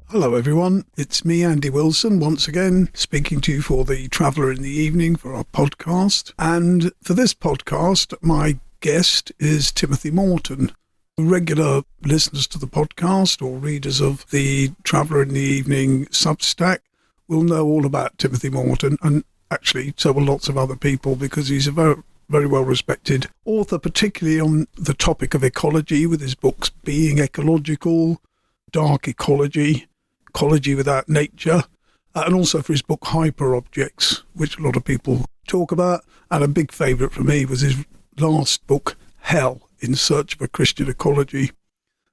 Hello everyone, it's me Andy Wilson once again speaking to you for the Traveller in the Evening for our podcast, and for this podcast my guest is Timothy Morton. Regular listeners to the podcast or readers of the Traveller in the Evening Substack will know all about Timothy Morton, and actually so will lots of other people, because he's a very well respected author, particularly on the topic of ecology with his books Being Ecological, Dark Ecology, Ecology Without Nature, and also for his book Hyperobjects, which a lot of people talk about. And a big favourite for me was his last book, Hell, In Search of a Christian Ecology.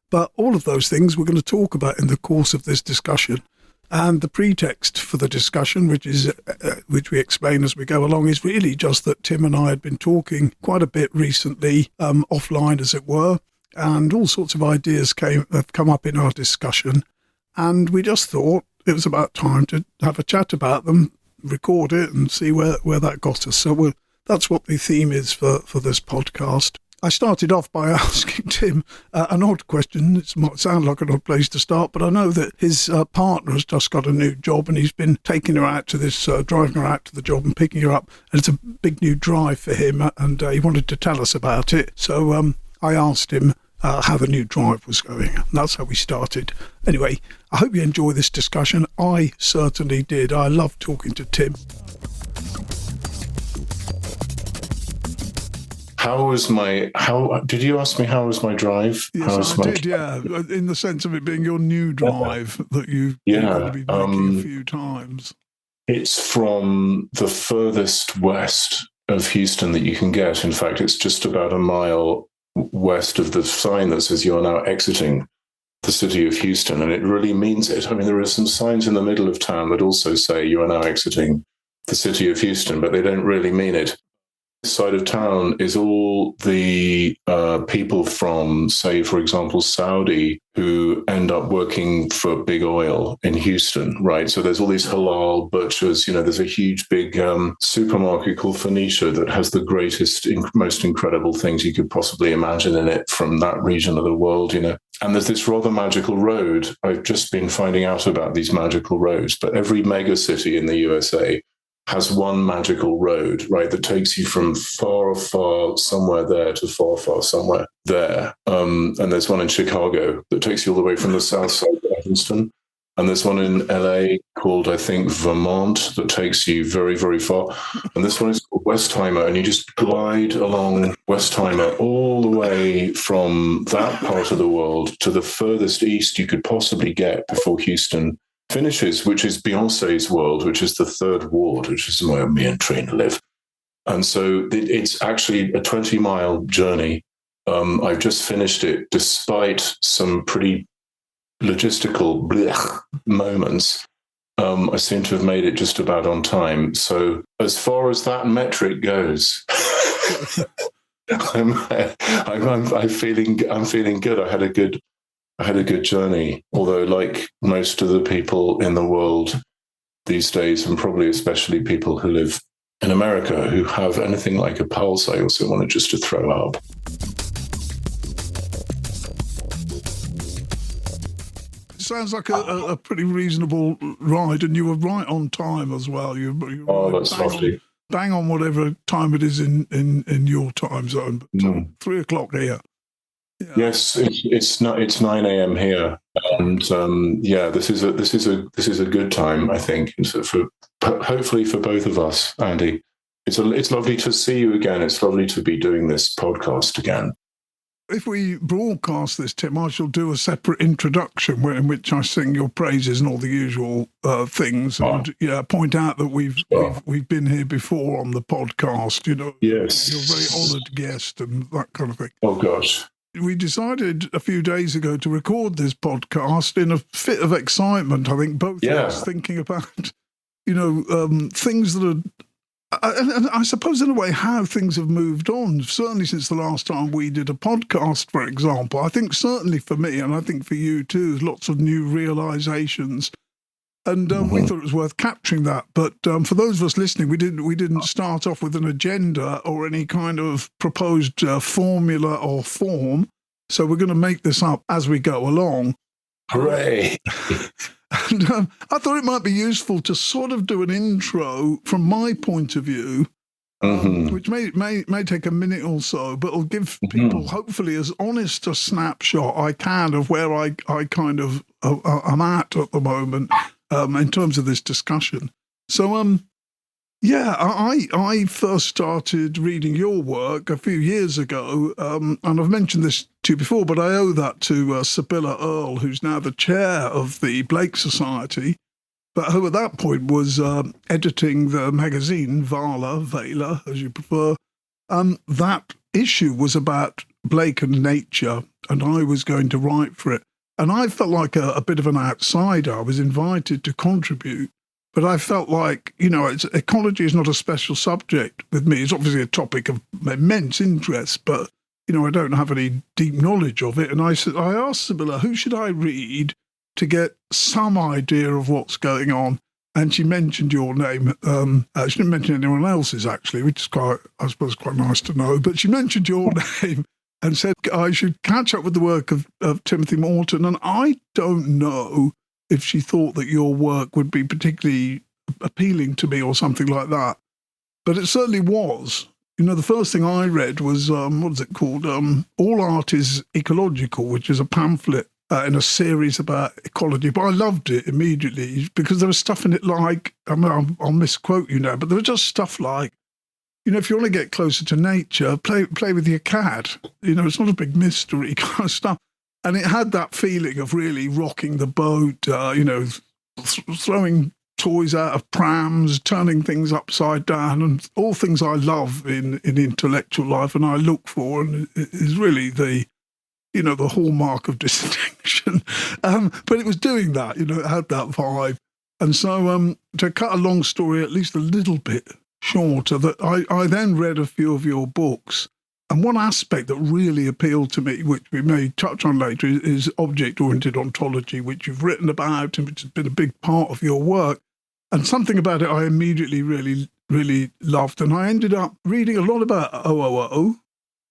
But all of those things we're going to talk about in the course of this discussion. And the pretext for the discussion, which we explain as we go along, is really just that Tim and I had been talking quite a bit recently, offline as it were, and all sorts of ideas have come up in our discussion. And we just thought it was about time to have a chat about them, record it and see where that got us. So that's what the theme is for this podcast. I started off by asking Tim an odd question. It might sound like an odd place to start, but I know that his partner has just got a new job and he's been taking her out to this, driving her out to the job and picking her up. And it's a big new drive for him, and he wanted to tell us about it. So I asked him how the new drive was going. And that's how we started. Anyway, I hope you enjoy this discussion. I certainly did. I love talking to Tim. Did you ask me how was my drive? Yes, I did, yeah. In the sense of it being your new drive that you're going to be making a few times. It's from the furthest west of Houston that you can get. In fact, it's just about a mile west of the sign that says you're now exiting the city of Houston, and it really means it. I mean, there are some signs in the middle of town that also say you are now exiting the city of Houston, but they don't really mean it. This side of town is all the people from, say, for example, Saudi, who end up working for big oil in Houston, right? So there's all these halal butchers. There's a huge, big supermarket called Phoenicia that has the greatest, most incredible things you could possibly imagine in it from that region of the world, And there's this rather magical road. I've just been finding out about these magical roads, but every mega city in the USA has one magical road, right, that takes you from far, far somewhere there to far, far somewhere there. And there's one in Chicago that takes you all the way from the south side to Evanston. And there's one in LA called, I think, Vermont that takes you very, very far. And this one is called Westheimer, and you just glide along Westheimer all the way from that part of the world to the furthest east you could possibly get before Houston finishes, which is Beyonce's world, which is the third ward, which is where me and Trina live. And so it's actually a 20-mile journey. I've just finished it despite some pretty logistical moments. I seem to have made it just about on time. So as far as that metric goes, I'm feeling good. I had a good journey, although like most of the people in the world these days, and probably especially people who live in America who have anything like a pulse, I also wanted just to throw up. Sounds like a pretty reasonable ride, and you were right on time as well. That's lovely. Bang on whatever time it is in your time zone. But, 3 o'clock here. Yeah. Yes, it's 9 a.m. here, and this is a good time, I think, hopefully for both of us, Andy. It's lovely to see you again. It's lovely to be doing this podcast again. If we broadcast this, Tim, I shall do a separate introduction in which I sing your praises and all the usual things, and point out that we've been here before on the podcast. Yes, you're a very honoured guest and that kind of thing. Oh gosh. We decided a few days ago to record this podcast in a fit of excitement. I think both of us thinking about, things that are, and I suppose in a way how things have moved on, certainly since the last time we did a podcast, for example. I think certainly for me, and I think for you too, lots of new realisations And we thought it was worth capturing that. But for those of us listening, we didn't start off with an agenda or any kind of proposed formula or form. So we're going to make this up as we go along. Hooray! And I thought it might be useful to sort of do an intro from my point of view, which may take a minute or so, but it'll give people hopefully as honest a snapshot I can of where I kind of am at the moment in terms of this discussion. So, I first started reading your work a few years ago, and I've mentioned this to you before, but I owe that to Sibylla Earle, who's now the chair of the Blake Society, but who at that point was editing the magazine Vala, as you prefer. That issue was about Blake and nature, and I was going to write for it. And I felt like a bit of an outsider. I was invited to contribute. But I felt like, ecology is not a special subject with me. It's obviously a topic of immense interest, but, I don't have any deep knowledge of it. And I asked Sibylla, who should I read to get some idea of what's going on? And she mentioned your name. She didn't mention anyone else's, actually, which is quite nice to know. But she mentioned your name and said I should catch up with the work of Timothy Morton. And I don't know if she thought that your work would be particularly appealing to me or something like that. But it certainly was. The first thing I read was, what is it called? All Art is Ecological, which is a pamphlet in a series about ecology. But I loved it immediately because there was stuff in it like, I'll misquote you now, but there was just stuff like, if you want to get closer to nature, play with your cat. It's not a big mystery kind of stuff. And it had that feeling of really rocking the boat, throwing toys out of prams, turning things upside down, and all things I love in intellectual life and I look for, and it is really the hallmark of distinction. But it was doing that, it had that vibe. And so to cut a long story at least a little bit shorter, that I then read a few of your books. And one aspect that really appealed to me, which we may touch on later, is object-oriented ontology, which you've written about and which has been a big part of your work. And something about it I immediately really, really loved. And I ended up reading a lot about OOO,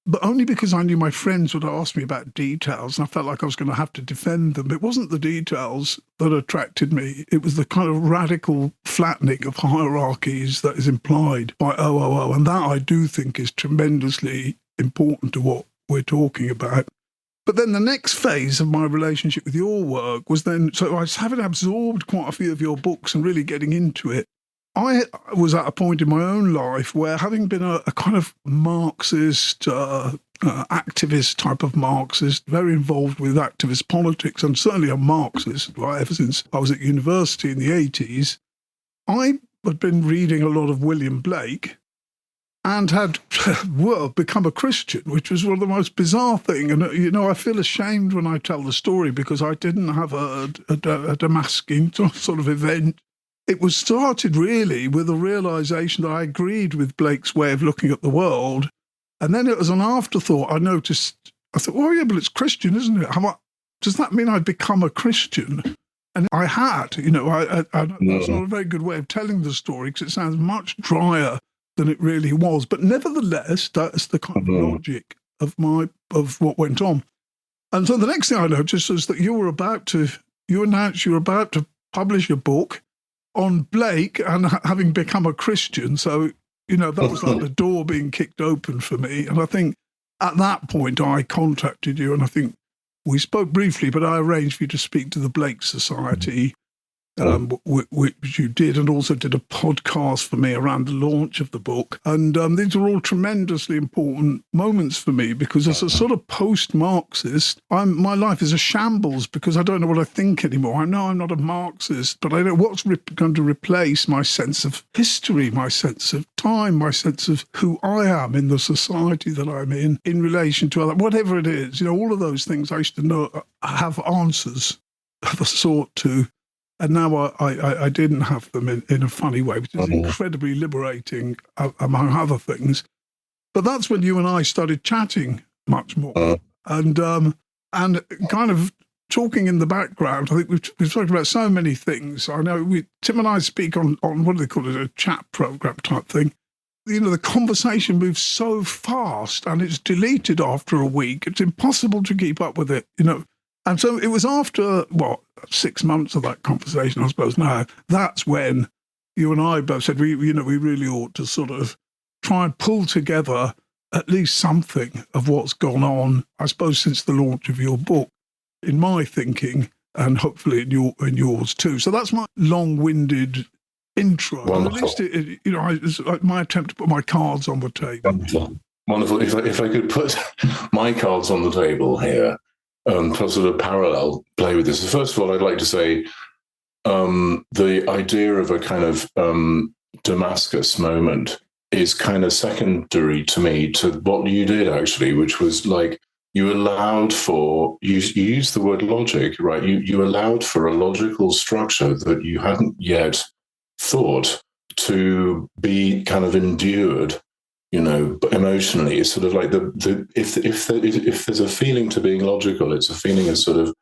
but only because I knew my friends would ask me about details, and I felt like I was going to have to defend them. It wasn't the details that attracted me. It was the kind of radical flattening of hierarchies that is implied by OOO, and that I do think is tremendously important to what we're talking about. But then the next phase of my relationship with your work was then, so I was having absorbed quite a few of your books and really getting into it. I was at a point in my own life where, having been a kind of Marxist, activist type of Marxist, very involved with activist politics, and certainly a Marxist, right, ever since I was at university in the 80s, I had been reading a lot of William Blake and had, become a Christian, which was one of the most bizarre things. And, I feel ashamed when I tell the story because I didn't have a Damascene sort of event. It was started really with a realisation that I agreed with Blake's way of looking at the world. And then it was an afterthought. I thought, well, yeah, but it's Christian, isn't it? Does that mean I'd become a Christian? And I had, that's not a very good way of telling the story because it sounds much drier than it really was. But nevertheless, that's the kind of logic of what went on. And so the next thing I noticed was that you announced you were about to publish a book on Blake and having become a Christian. So, that was like the door being kicked open for me. And I think at that point I contacted you, and I think we spoke briefly, but I arranged for you to speak to the Blake Society, which you did, and also did a podcast for me around the launch of the book. And these are all tremendously important moments for me because as a sort of post-Marxist, my life is a shambles because I don't know what I think anymore. I know I'm not a Marxist, but I know what's going to replace my sense of history, my sense of time, my sense of who I am in the society that I'm in relation to other, whatever it is. All of those things I used to know, have answers of a sort to. And now I didn't have them in a funny way, which is incredibly liberating, among other things. But that's when you and I started chatting much more, and kind of talking in the background, I think we've talked about so many things. I know Tim and I speak on what do they call it, a chat program type thing. You know, the conversation moves so fast and it's deleted after a week. It's impossible to keep up with it, you know. And so it was after, 6 months of that conversation, I suppose now, that's when you and I both said, we really ought to sort of try and pull together at least something of what's gone on, I suppose, since the launch of your book, in my thinking, and hopefully in yours too. So that's my long-winded intro. Wonderful. At least, it's like my attempt to put my cards on the table. Wonderful. If I could put my cards on the table here, to sort of parallel play with this. First of all, I'd like to say the idea of a kind of Damascus moment is kind of secondary to me to what you did actually, which was like you allowed for, you used the word logic, right? You allowed for a logical structure that you hadn't yet thought to be kind of endured, you know, emotionally. It's sort of like if there's a feeling to being logical, it's a feeling of sort of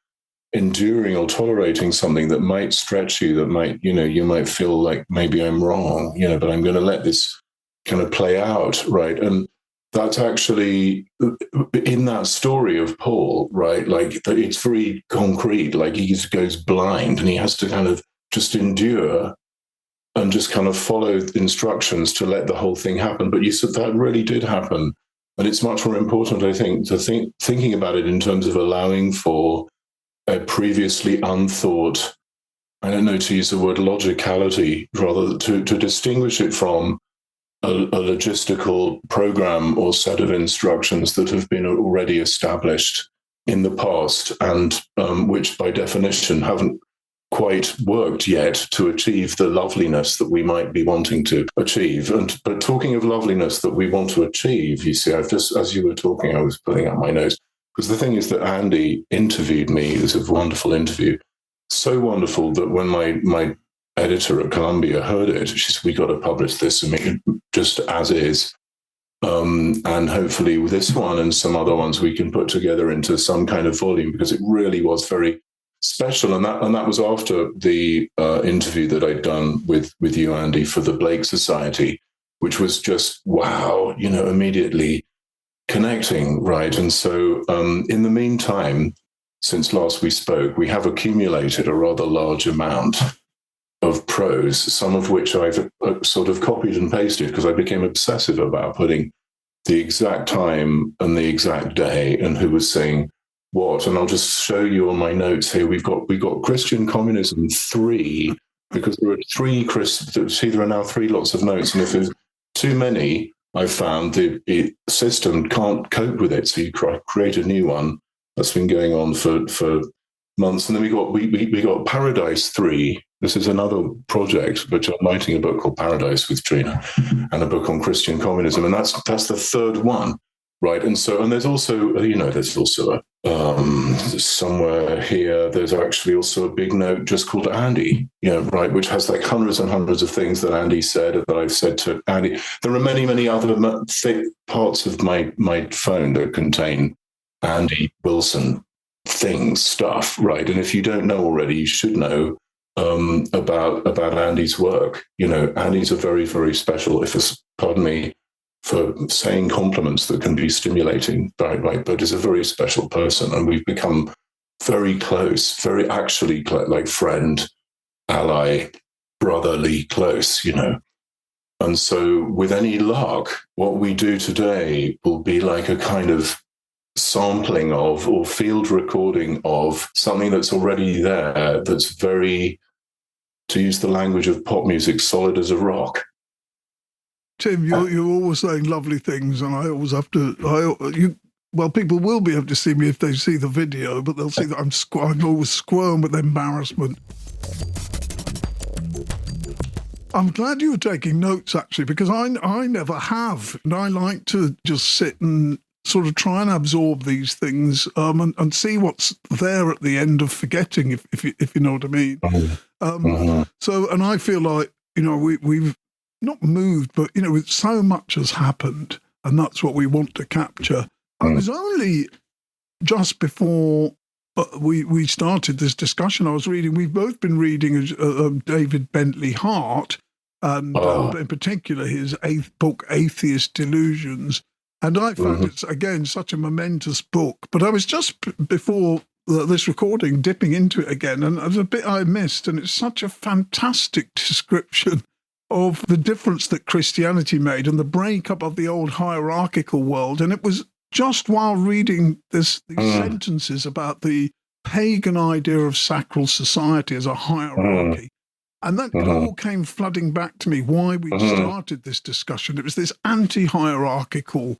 enduring or tolerating something that might stretch you, that might, you know, you might feel like maybe I'm wrong, you know, but I'm going to let this kind of play out, right? And that's actually in that story of Paul, right? Like it's very concrete, like he just goes blind and he has to kind of just endure and just kind of follow instructions to let the whole thing happen. But you said that really did happen. And it's much more important, I think, to thinking about it in terms of allowing for a previously unthought, I don't know, to use the word logicality, rather to distinguish it from a logistical program or set of instructions that have been already established in the past and which by definition haven't quite worked yet to achieve the loveliness that we might be wanting to achieve. But talking of loveliness that we want to achieve, you see, I've just, as you were talking, I was putting up my notes, because the thing is that Andy interviewed me. It was a wonderful interview. So wonderful that when my editor at Columbia heard it, she said, we got to publish this and make it just as is. And hopefully with this one and some other ones we can put together into some kind of volume, because it really was very special. And that was after the interview that I'd done with you, Andy, for the Blake Society, which was just, wow, you know, immediately connecting, right? And so in the meantime, since last we spoke, we have accumulated a rather large amount of prose, some of which I've sort of copied and pasted because I became obsessive about putting the exact time and the exact day and who was saying what. And I'll just show you on my notes here. We've got Christian Communism 3, because there are 3 see, there are now 3 lots of notes, and if there's too many, I've found the system can't cope with it, so you create a new one. That's been going on for months. And then we got Paradise 3. This is another project, which I'm writing a book called Paradise with Trina, and a book on Christian communism, and that's the 3rd one, right? And there's also, you know, somewhere here, there's actually also a big note just called Andy, you know, right, which has like hundreds and hundreds of things that Andy said, that I've said to Andy. There are many, many other thick parts of my phone that contain Andy Wilson stuff, right? And if you don't know already, you should know about Andy's work. You know, Andy's a very, very special, pardon me for saying compliments that can be stimulating, right? But is a very special person, and we've become very close, very actually like friend, ally, brotherly close, you know. And so with any luck, what we do today will be like a kind of sampling of or field recording of something that's already there, that's very, to use the language of pop music, solid as a rock. Tim, you're always saying lovely things, and I always have to. People will be able to see me if they see the video, but they'll see that I'm always squirm with embarrassment. I'm glad you were taking notes, actually, because I never have, and I like to just sit and sort of try and absorb these things and see what's there at the end of forgetting, if you know what I mean. So, and I feel like, you know, we've not moved, but, you know, so much has happened, and that's what we want to capture. I was only just before we started this discussion. We've both been reading David Bentley Hart, and in particular his book, Atheist Delusions. And I found it's, again, such a momentous book. But I was just before this recording dipping into it again, and there's a bit I missed, and it's such a fantastic description of the difference that Christianity made and the breakup of the old hierarchical world. And it was just while reading these sentences about the pagan idea of sacral society as a hierarchy. And that it all came flooding back to me why we started this discussion. It was this anti-hierarchical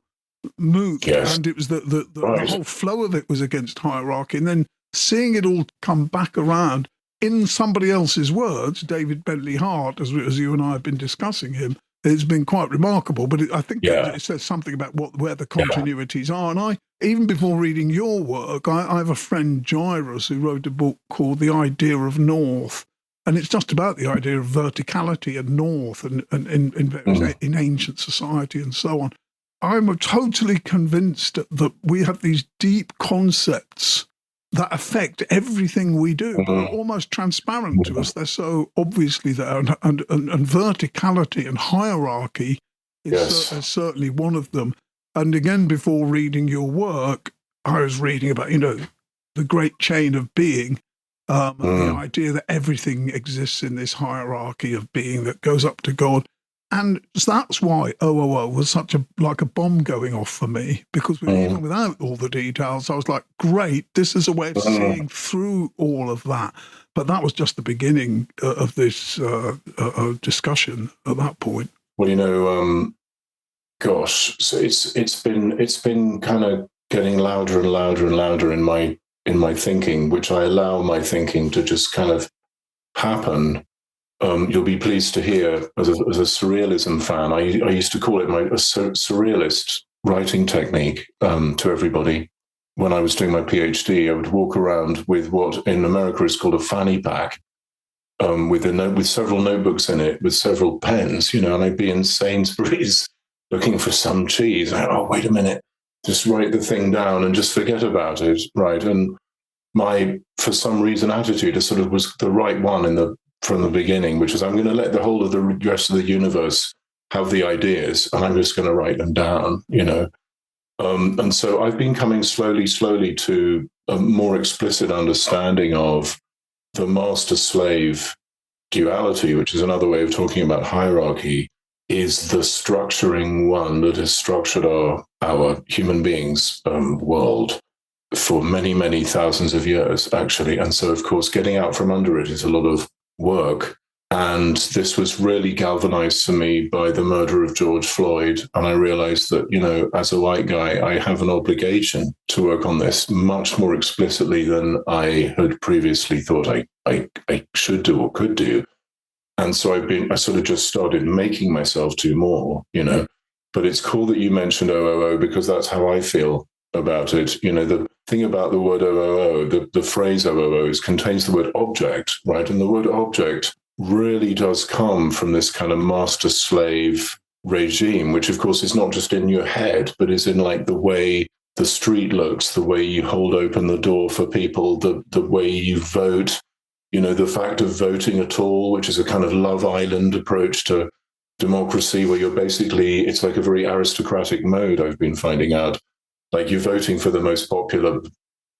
move, and it was the whole flow of it was against hierarchy. And then seeing it all come back around in somebody else's words, David Bentley Hart, as you and I have been discussing him, it's been quite remarkable. But I think it says something about where the continuities are. And even before reading your work, I have a friend, Gyrus, who wrote a book called The Idea of North. And it's just about the idea of verticality and north and in ancient society and so on. I'm totally convinced that we have these deep concepts that affect everything we do, but are almost transparent to us. They're so obviously there. And verticality and hierarchy is certainly one of them. And again, before reading your work, I was reading about, the great chain of being. The idea that everything exists in this hierarchy of being that goes up to God. And that's why OOO was such like a bomb going off for me, because even without all the details, I was like, great, this is a way of seeing through all of that. But that was just the beginning of this discussion at that point. Well, so it's been kind of getting louder and louder and louder in my thinking, which I allow my thinking to just kind of happen. You'll be pleased to hear, as a surrealism fan, I used to call it a surrealist writing technique to everybody. When I was doing my PhD, I would walk around with what in America is called a fanny pack, with several notebooks in it, with several pens, and I'd be in Sainsbury's looking for some cheese. Wait a minute. Just write the thing down and just forget about it, right? And my, for some reason, attitude sort of was the right one from the beginning, which is I'm going to let the whole of the rest of the universe have the ideas, and I'm just going to write them down, And so I've been coming slowly to a more explicit understanding of the master-slave duality, which is another way of talking about hierarchy, is the structuring one that has structured our human beings' world for many, many thousands of years, actually. And so, of course, getting out from under it is a lot of work. And this was really galvanized for me by the murder of George Floyd. And I realized that, as a white guy, I have an obligation to work on this much more explicitly than I had previously thought I should do or could do. And so I sort of just started making myself do more, But it's cool that you mentioned OOO, because that's how I feel about it. The thing about the word OOO, the phrase OOO contains the word object, right? And the word object really does come from this kind of master-slave regime, which of course is not just in your head, but is in like the way the street looks, the way you hold open the door for people, the way you vote. The fact of voting at all, which is a kind of Love Island approach to democracy, where it's like a very aristocratic mode, I've been finding out. Like you're voting for the most popular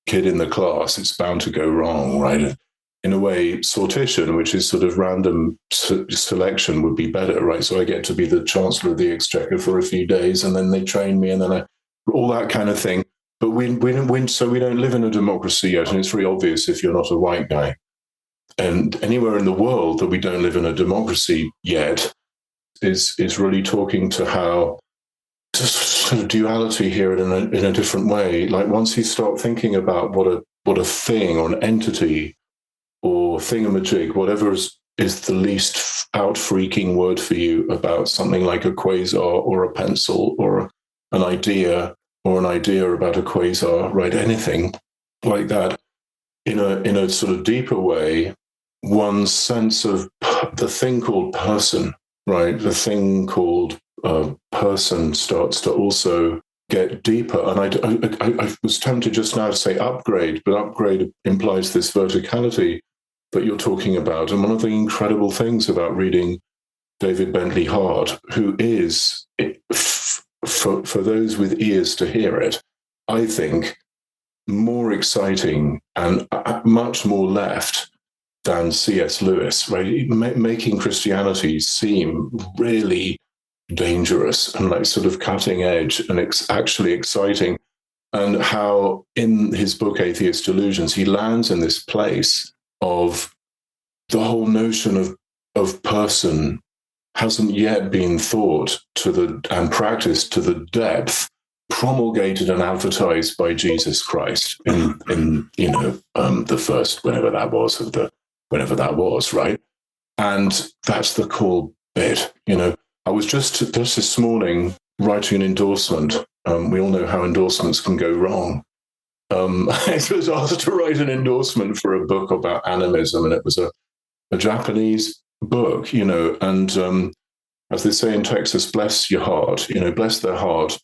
kid in the class, it's bound to go wrong, right? In a way, sortition, which is sort of random selection, would be better, right? So I get to be the Chancellor of the Exchequer for a few days, and then they train me, and then all that kind of thing. But we don't live in a democracy yet, and it's very obvious if you're not a white guy. And anywhere in the world that we don't live in a democracy yet is really talking to how just sort of duality here in a different way. Like once you start thinking about what a thing or an entity or thingamajig, whatever is the least out-freaking word for you about something like a quasar or a pencil or an idea about a quasar, right? Anything like that in a sort of deeper way. One's sense of the thing called person, right? The thing called person starts to also get deeper. And I was tempted just now to say upgrade, but upgrade implies this verticality that you're talking about. And one of the incredible things about reading David Bentley Hart, who is, for those with ears to hear it, I think, more exciting and much more left than C.S. Lewis, right? Making Christianity seem really dangerous and like sort of cutting edge and actually exciting. And how in his book, Atheist Delusions, he lands in this place of the whole notion of person hasn't yet been thought and practiced to the depth, promulgated and advertised by Jesus Christ in the first whenever that was, right? And that's the cool bit. I was just this morning writing an endorsement. We all know how endorsements can go wrong. I was asked to write an endorsement for a book about animism, and it was a Japanese book, and as they say in Texas, bless your heart, bless their heart.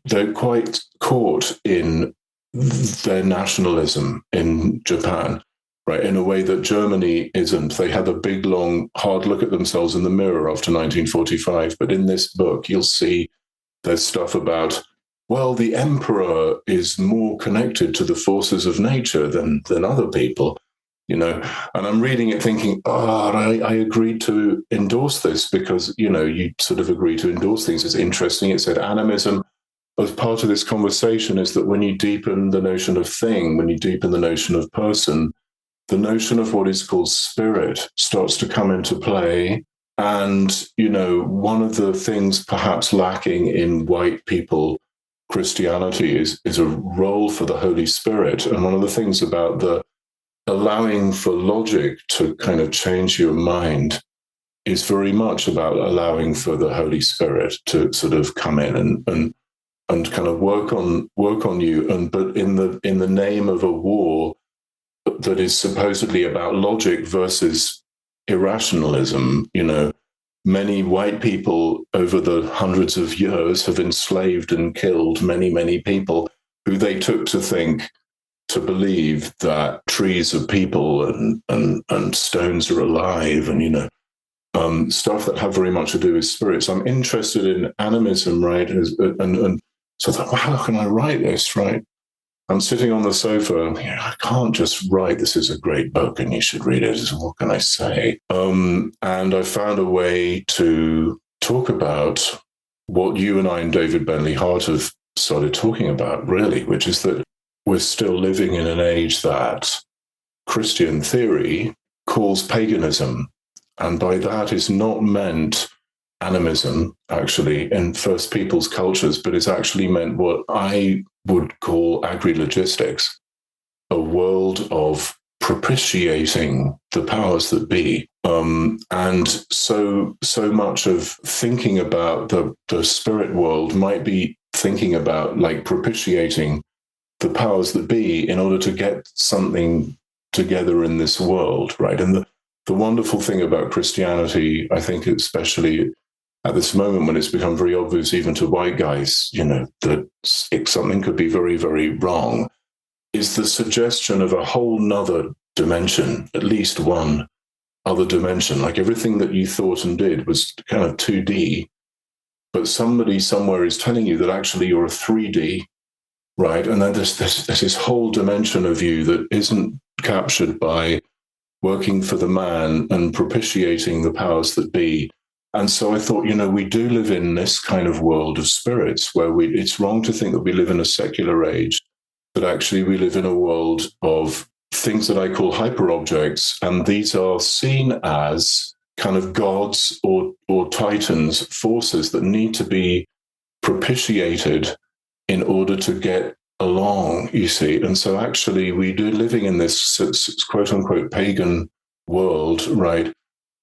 They're quite caught in their nationalism in Japan, right, in a way that Germany isn't. They had a big, long, hard look at themselves in the mirror after 1945. But in this book, you'll see there's stuff about, well, the emperor is more connected to the forces of nature than other people. And I'm reading it thinking, I agreed to endorse this because, you sort of agree to endorse things. It's interesting. It said animism as part of this conversation is that when you deepen the notion of thing, when you deepen the notion of person, the notion of what is called spirit starts to come into play. And, one of the things perhaps lacking in white people Christianity is a role for the Holy Spirit. And one of the things about the allowing for logic to kind of change your mind is very much about allowing for the Holy Spirit to sort of come in and kind of work on you, but in the name of a war that is supposedly about logic versus irrationalism. Many white people over the hundreds of years have enslaved and killed many, many people who they took to believe that trees are people and stones are alive, and stuff that have very much to do with spirits. I'm interested in animism, right? And so I thought, well, how can I write this, right? I'm sitting on the sofa. I can't just write, this is a great book and you should read it. So what can I say? And I found a way to talk about what you and I and David Bentley Hart have started talking about, really, which is that we're still living in an age that Christian theory calls paganism. And by that is not meant animism, actually, in First Peoples cultures, but it's actually meant what I would call agri-logistics, a world of propitiating the powers that be. And so much of thinking about the spirit world might be thinking about like propitiating the powers that be in order to get something together in this world, right? And the wonderful thing about Christianity, I think, especially at this moment when it's become very obvious even to white guys, that something could be very, very wrong, is the suggestion of a whole nother dimension, at least one other dimension. Like everything that you thought and did was kind of 2D, but somebody somewhere is telling you that actually you're a 3D, right? And then there's this whole dimension of you that isn't captured by working for the man and propitiating the powers that be. And so I thought, we do live in this kind of world of spirits where it's wrong to think that we live in a secular age, but actually we live in a world of things that I call hyperobjects. And these are seen as kind of gods or titans, forces that need to be propitiated in order to get along, you see. And so actually we do living in this quote unquote pagan world, right?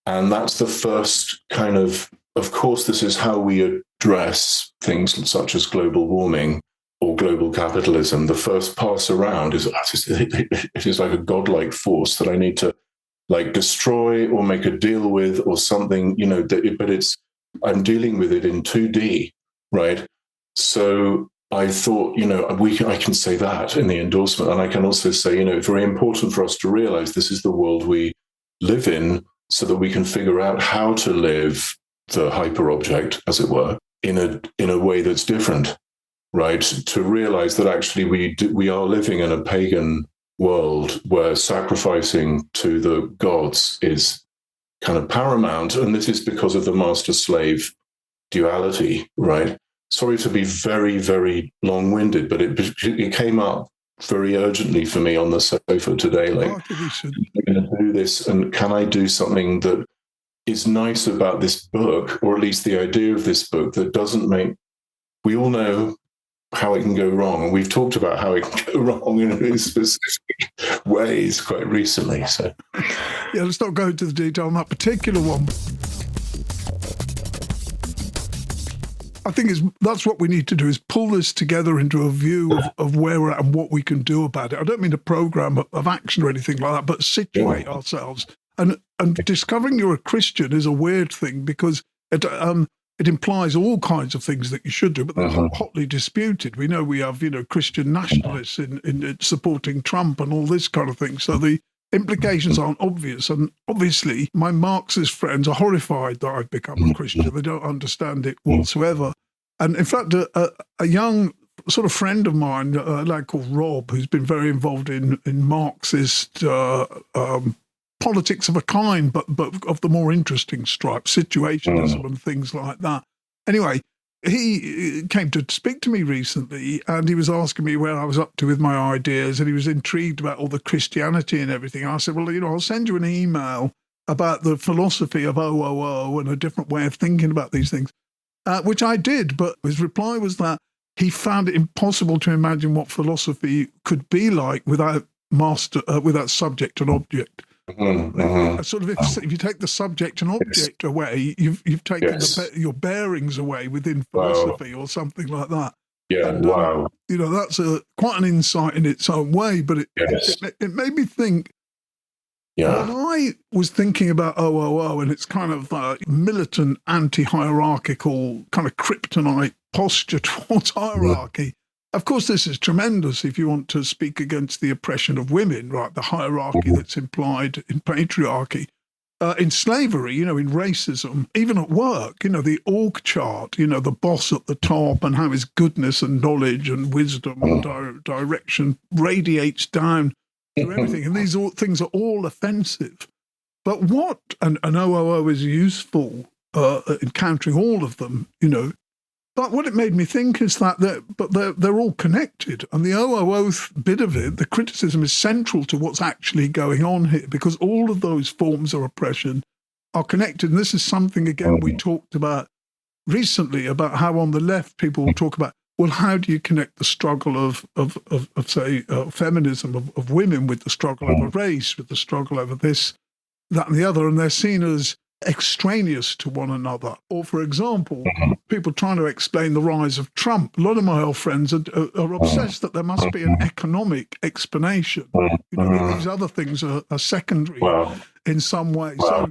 And that's the first kind of course, this is how we address things such as global warming or global capitalism. The first pass around is it is like a godlike force that I need to like destroy or make a deal with or something, but I'm dealing with it in 2D, right? So I thought, I can say that in the endorsement. And I can also say, it's very important for us to realize this is the world we live in so that we can figure out how to live the hyperobject, as it were, in a way that's different, right? To realize that actually we are living in a pagan world where sacrificing to the gods is kind of paramount. And this is because of the master-slave duality, right? Sorry to be very, very long-winded, but it came up very urgently for me on the sofa today. Like, I think we should. I'm going to do this, and can I do something that is nice about this book, or at least the idea of this book, that doesn't make... We all know how it can go wrong, and we've talked about how it can go wrong in specific ways quite recently. So, yeah, let's not go into the detail on that particular one. I think that's what we need to do, is pull this together into a view of where we're at and what we can do about it. I don't mean a program of action or anything like that, but situate ourselves. And discovering you're a Christian is a weird thing, because it implies all kinds of things that you should do, but they're hotly disputed. We know we have, Christian nationalists in supporting Trump and all this kind of thing. So the implications aren't obvious. And obviously, my Marxist friends are horrified that I've become a Christian. They don't understand it whatsoever. And in fact, a young sort of friend of mine, a lad called Rob, who's been very involved in Marxist politics of a kind, but of the more interesting stripe, situationism and things like that. Anyway, he came to speak to me recently, and he was asking me where I was up to with my ideas, and he was intrigued about all the Christianity and everything. I said, well, I'll send you an email about the philosophy of OOO and a different way of thinking about these things, which I did. But his reply was that he found it impossible to imagine what philosophy could be like without subject and object. Sort of, if you take the subject and object away, you've taken your bearings away within philosophy or something like that. Yeah, and, that's quite an insight in its own way. But it made me think. Yeah. When I was thinking about OOO and its kind of militant, anti-hierarchical kind of kryptonite posture towards hierarchy. Of course, this is tremendous if you want to speak against the oppression of women, right? The hierarchy that's implied in patriarchy, in slavery, in racism, even at work, the org chart, the boss at the top and how his goodness and knowledge and wisdom and direction radiates down through everything. And these things are all offensive. But and OOO is useful in countering all of them, But what it made me think is that they're all connected. And the OOO bit of it, the criticism, is central to what's actually going on here, because all of those forms of oppression are connected. And this is something, again, we talked about recently, about how on the left people will talk about, well, how do you connect the struggle of say, feminism of women with the struggle over race, with the struggle over this, that and the other, and they're seen as extraneous to one another. Or, for example, people trying to explain the rise of Trump. A lot of my old friends are obsessed that there must be an economic explanation. These other things are secondary in some way. So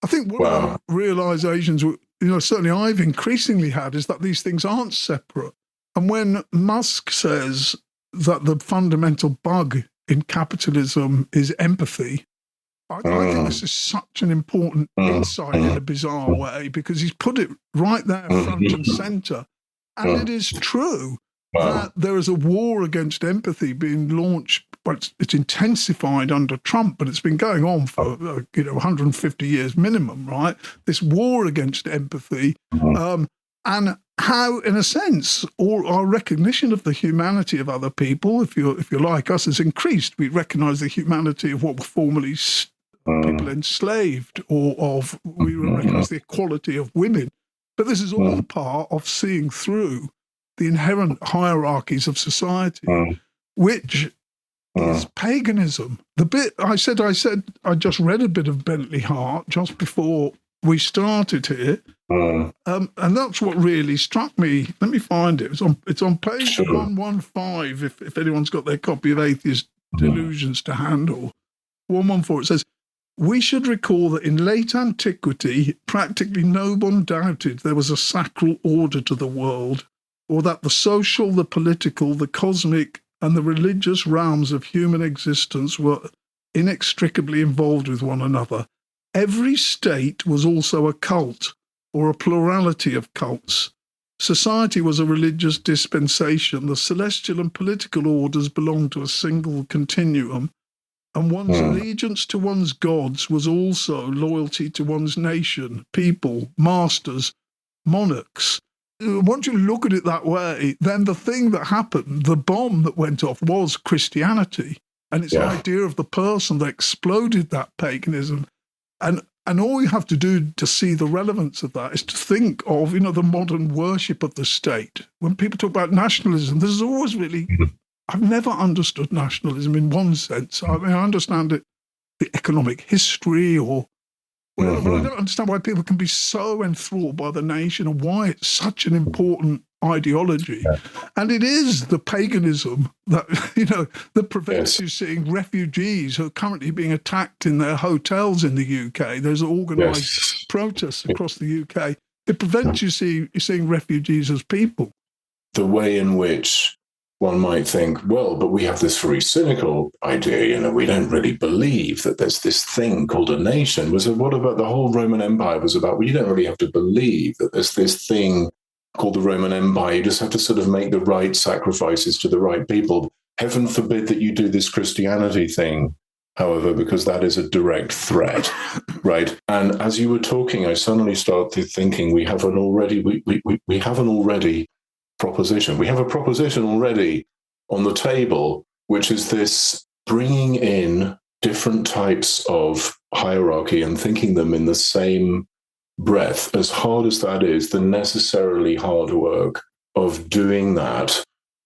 I think one of the realizations, certainly I've increasingly had, is that these things aren't separate. And when Musk says that the fundamental bug in capitalism is empathy, I think this is such an important insight in a bizarre way, because he's put it right there front and centre. And it is true that there is a war against empathy being launched, but it's intensified under Trump, but it's been going on for 150 years minimum, right? This war against empathy, and how, in a sense, all our recognition of the humanity of other people, if you're like us, has increased. We recognise the humanity of what were formerly people enslaved, we recognise the equality of women. But this is all part of seeing through the inherent hierarchies of society, which is paganism. The bit I said, I just read a bit of Bentley Hart just before we started here, and that's what really struck me. Let me find it. It's on page 115, if anyone's got their copy of Atheist Delusions to hand, or 114. It says, we should recall that in late antiquity, practically no one doubted there was a sacral order to the world, or that the social, the political, the cosmic, and the religious realms of human existence were inextricably involved with one another. Every state was also a cult, or a plurality of cults. Society was a religious dispensation. The celestial and political orders belonged to a single continuum, and one's allegiance to one's gods was also loyalty to one's nation, people, masters, monarchs. Once you look at it that way, then the thing that happened, the bomb that went off, was Christianity. And it's the idea of the person that exploded that paganism. And all you have to do to see the relevance of that is to think of, the modern worship of the state. When people talk about nationalism, this is always really... I've never understood nationalism in one sense. I mean, I understand it, the economic history or whatever, but I don't understand why people can be so enthralled by the nation and why it's such an important ideology. And it is the paganism that, that prevents you seeing refugees who are currently being attacked in their hotels in the UK. There's organised protests across the UK. It prevents you seeing refugees as people. The way in which one might think, well, but we have this very cynical idea, we don't really believe that there's this thing called a nation. What about the whole Roman Empire was about? Well, you don't really have to believe that there's this thing called the Roman Empire. You just have to sort of make the right sacrifices to the right people. Heaven forbid that you do this Christianity thing, however, because that is a direct threat, right? And as you were talking, I suddenly started thinking we have an already proposition. We have a proposition already on the table, which is this bringing in different types of hierarchy and thinking them in the same breath. As hard as that is, the necessarily hard work of doing that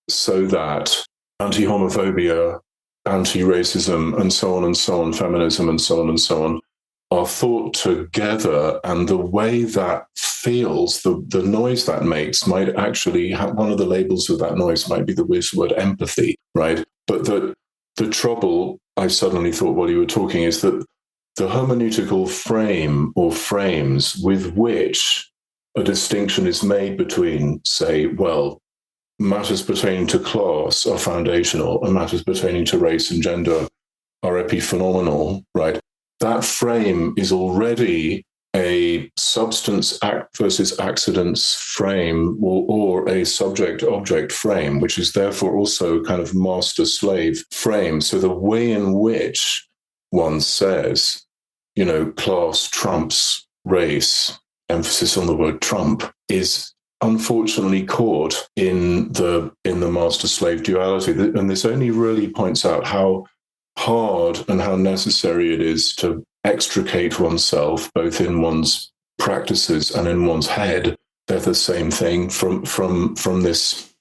so that anti-homophobia, anti-racism, and so on, feminism, and so on, are thought together, and the way that feels, the noise that makes might actually have, one of the labels of that noise might be the word empathy, right? But the trouble, I suddenly thought while you were talking, is that the hermeneutical frame or frames with which a distinction is made between, say, well, matters pertaining to class are foundational and matters pertaining to race and gender are epiphenomenal, right? That frame is already a substance versus accidents frame or a subject-object frame, which is therefore also kind of master-slave frame. So the way in which one says, class trumps race, emphasis on the word Trump, is unfortunately caught in the master-slave duality. And this only really points out how hard and how necessary it is to extricate oneself, both in one's practices and in one's head. They're the same thing from this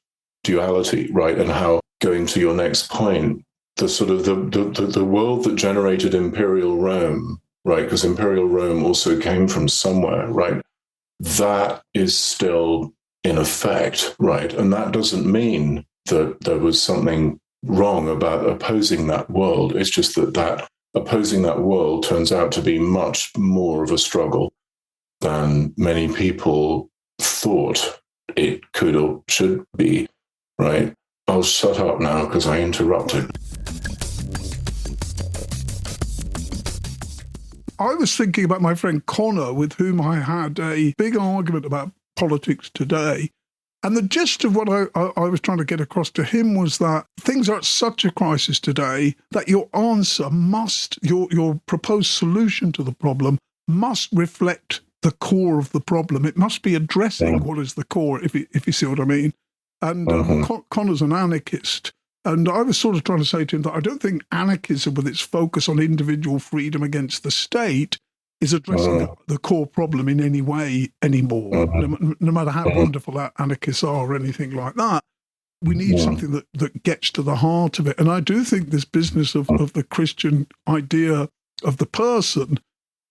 duality, right? And how, going to your next point, the sort of the world that generated Imperial Rome, right? Because Imperial Rome also came from somewhere, right? That is still in effect, right? And that doesn't mean that there was something wrong about opposing that world. It's just that opposing that world turns out to be much more of a struggle than many people thought it could or should be, right? I'll shut up now because I interrupted. I was thinking about my friend Connor, with whom I had a big argument about politics today. And the gist of what I was trying to get across to him was that things are at such a crisis today that your answer must, your proposed solution to the problem must reflect the core of the problem. It must be addressing what is the core, if you see what I mean. And Connor's an anarchist. And I was sort of trying to say to him that I don't think anarchism, with its focus on individual freedom against the state, is addressing the core problem in any way anymore, no matter how wonderful anarchists are or anything like that. We need something that gets to the heart of it. And I do think this business of the Christian idea of the person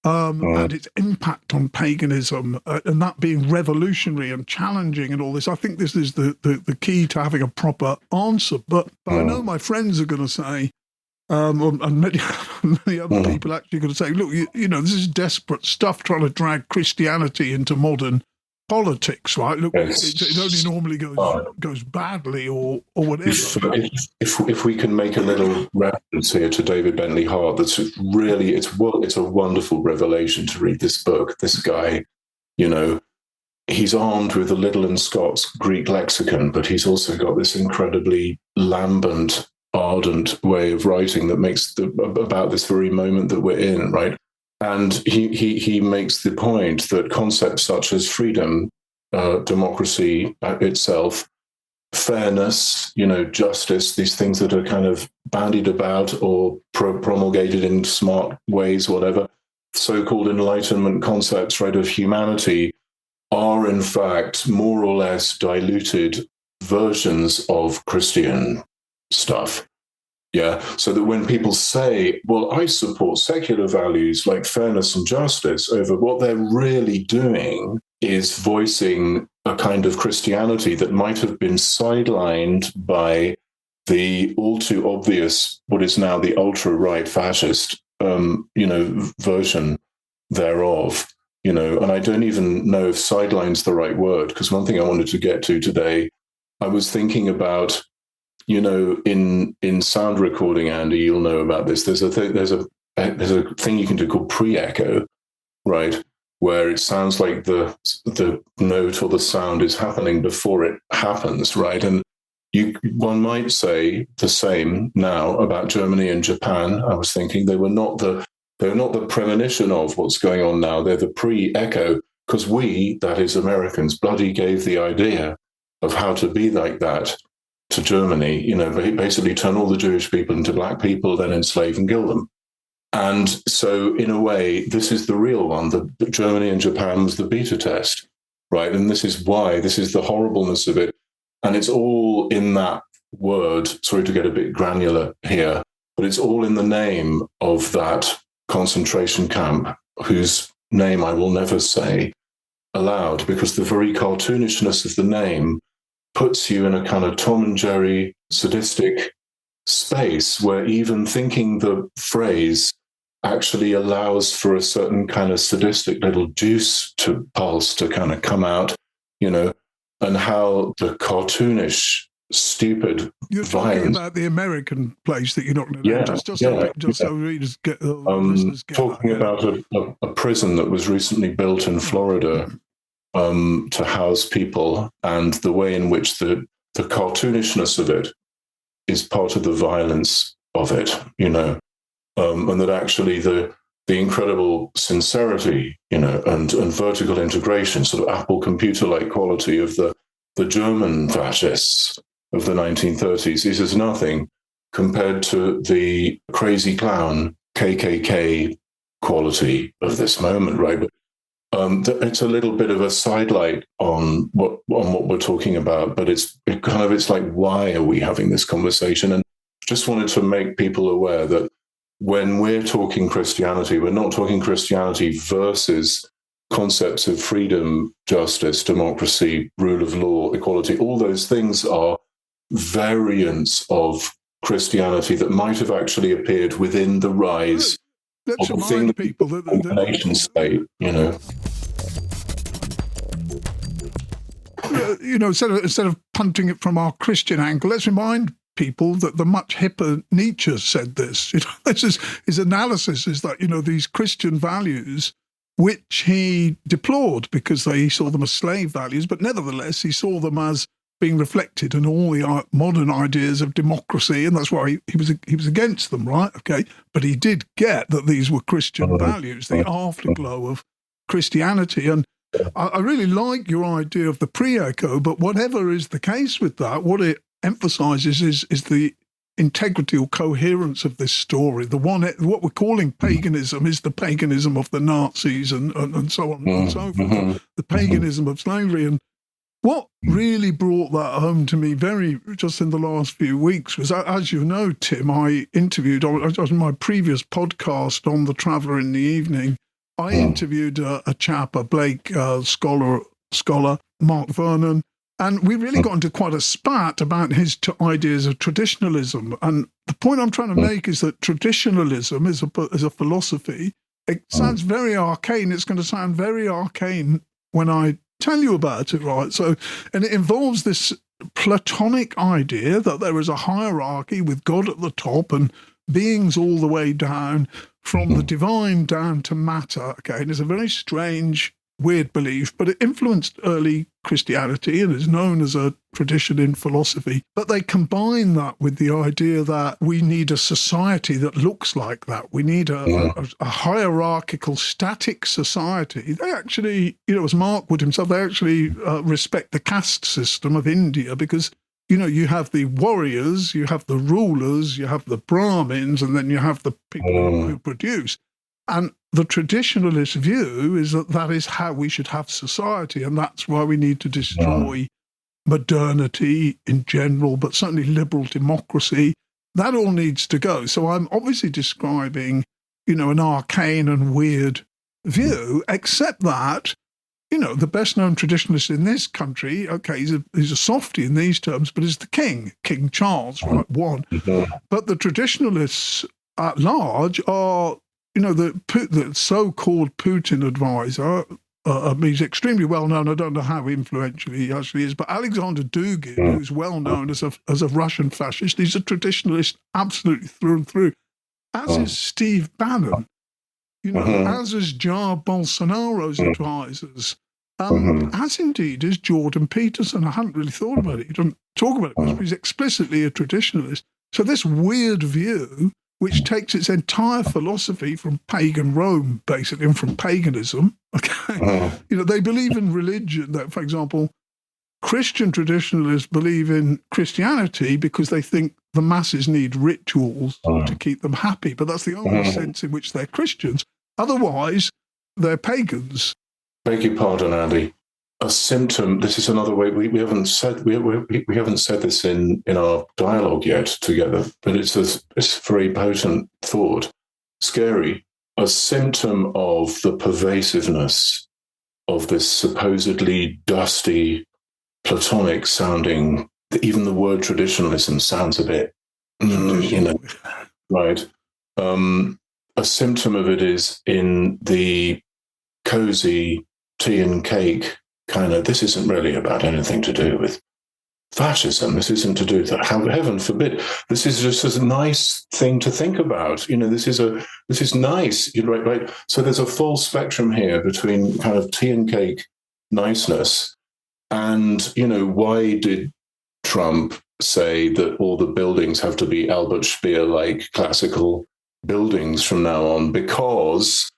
and its impact on paganism, and that being revolutionary and challenging and all this, I think this is the key to having a proper answer. But I know my friends are going to say, and many other people actually going to say, look, this is desperate stuff, trying to drag Christianity into modern politics, right? Look, Yes. it only normally goes badly or whatever. If we can make a little reference here to David Bentley Hart, that's really it's a wonderful revelation to read this book. This guy, he's armed with the Liddell and Scott's Greek lexicon, but he's also got this incredibly lambent, ardent way of writing that makes about this very moment that we're in, right? And he makes the point that concepts such as freedom, democracy itself, fairness, justice, these things that are kind of bandied about or promulgated in smart ways, whatever, so-called Enlightenment concepts, right, of humanity, are in fact more or less diluted versions of Christian stuff. Yeah, so that when people say, well, I support secular values like fairness and justice over, what they're really doing is voicing a kind of Christianity that might have been sidelined by the all too obvious, what is now the ultra-right fascist, version thereof. And I don't even know if sideline's the right word, because one thing I wanted to get to today, I was thinking about, in sound recording, Andy, you'll know about this. There's a thing you can do called pre-echo, right, where it sounds like the note or the sound is happening before it happens, right? And one might say the same now about Germany and Japan. I was thinking they're not the premonition of what's going on now. They're the pre-echo, because we, that is Americans, bloody gave the idea of how to be like that to Germany, basically turn all the Jewish people into black people, then enslave and kill them. And so in a way, this is the real one. The Germany and Japan was the beta test, right? And this is the horribleness of it. And it's all in that word, sorry to get a bit granular here, but it's all in the name of that concentration camp, whose name I will never say aloud, because the very cartoonishness of the name puts you in a kind of Tom and Jerry sadistic space where even thinking the phrase actually allows for a certain kind of sadistic little juice to pulse to kind of come out, and how the cartoonish, stupid You're violence. talking about the American place that you're not going to just so readers get listeners get talking that. about a prison that was recently built in Florida to house people, and the way in which the cartoonishness of it is part of the violence of it, and that actually the incredible sincerity, and vertical integration, sort of Apple computer-like quality of the German fascists of the 1930s is as nothing compared to the crazy clown KKK quality of this moment, right? But it's a little bit of a sidelight on what we're talking about, but it's like, why are we having this conversation? And just wanted to make people aware that when we're talking Christianity, we're not talking Christianity versus concepts of freedom, justice, democracy, rule of law, equality. All those things are variants of Christianity that might have actually appeared within the rise Let's of the thing people that the nation state, instead of punting it from our Christian angle, let's remind people that the much hipper Nietzsche said this. This is his analysis is that these Christian values, which he deplored because he saw them as slave values, but nevertheless he saw them as being reflected in all the modern ideas of democracy, and that's why he was against them, right? Okay, but he did get that these were Christian values, the afterglow of Christianity, and I really like your idea of the pre-echo. But whatever is the case with that, what it emphasizes is the integrity or coherence of this story. What we're calling paganism is the paganism of the Nazis and so on and so forth, the paganism of slavery. And what really brought that home to me just in the last few weeks was, as you know, Tim, I interviewed on my previous podcast on The Traveller in the Evening, I interviewed a chap, a Blake scholar, Mark Vernon, and we really got into quite a spat about his ideas of traditionalism. And the point I'm trying to make is that traditionalism is a philosophy. It sounds very arcane. It's going to sound very arcane when I tell you about it, right? So, and it involves this Platonic idea that there is a hierarchy with God at the top and beings all the way down, from the divine down to matter. Okay, and it's a very strange, weird belief, but it influenced early Christianity and is known as a tradition in philosophy. But they combine that with the idea that we need a society that looks like that. We need a hierarchical, static society. They actually, as Mark would himself, they actually respect the caste system of India, because you have the warriors, you have the rulers, you have the Brahmins, and then you have the people who produce. And the traditionalist view is that that is how we should have society, and that's why we need to destroy modernity in general, but certainly liberal democracy. That all needs to go. So I'm obviously describing, an arcane and weird view, except that the best-known traditionalist in this country, okay, he's a softie in these terms, but is the King Charles, right, one. But the traditionalists at large are, the so-called Putin advisor, he's extremely well-known. I don't know how influential he actually is, but Alexander Dugin, who's well-known as a Russian fascist, he's a traditionalist absolutely through and through, as is Steve Bannon. As is Jair Bolsonaro's advisors, as indeed is Jordan Petersen. I hadn't really thought about it. He doesn't talk about it much, but he's explicitly a traditionalist. So this weird view, which takes its entire philosophy from pagan Rome, basically, and from paganism, okay? They believe in religion. That, for example, Christian traditionalists believe in Christianity because they think the masses need rituals to keep them happy, but that's the only sense in which they're Christians. Otherwise, they're pagans. Beg your pardon, Andy. A symptom. This is another way we haven't said we haven't said this in our dialogue yet together, but it's a very potent thought. Scary. A symptom of the pervasiveness of this supposedly dusty, Platonic sounding. Even the word traditionalism sounds a bit, right? A symptom of it is in the cozy tea and cake kind of, this isn't really about anything to do with fascism. This isn't to do with that. Heaven forbid. This is just a nice thing to think about. This is nice. Right. So there's a full spectrum here between kind of tea and cake niceness and, why did Trump say that all the buildings have to be Albert Speer-like classical buildings from now on? Because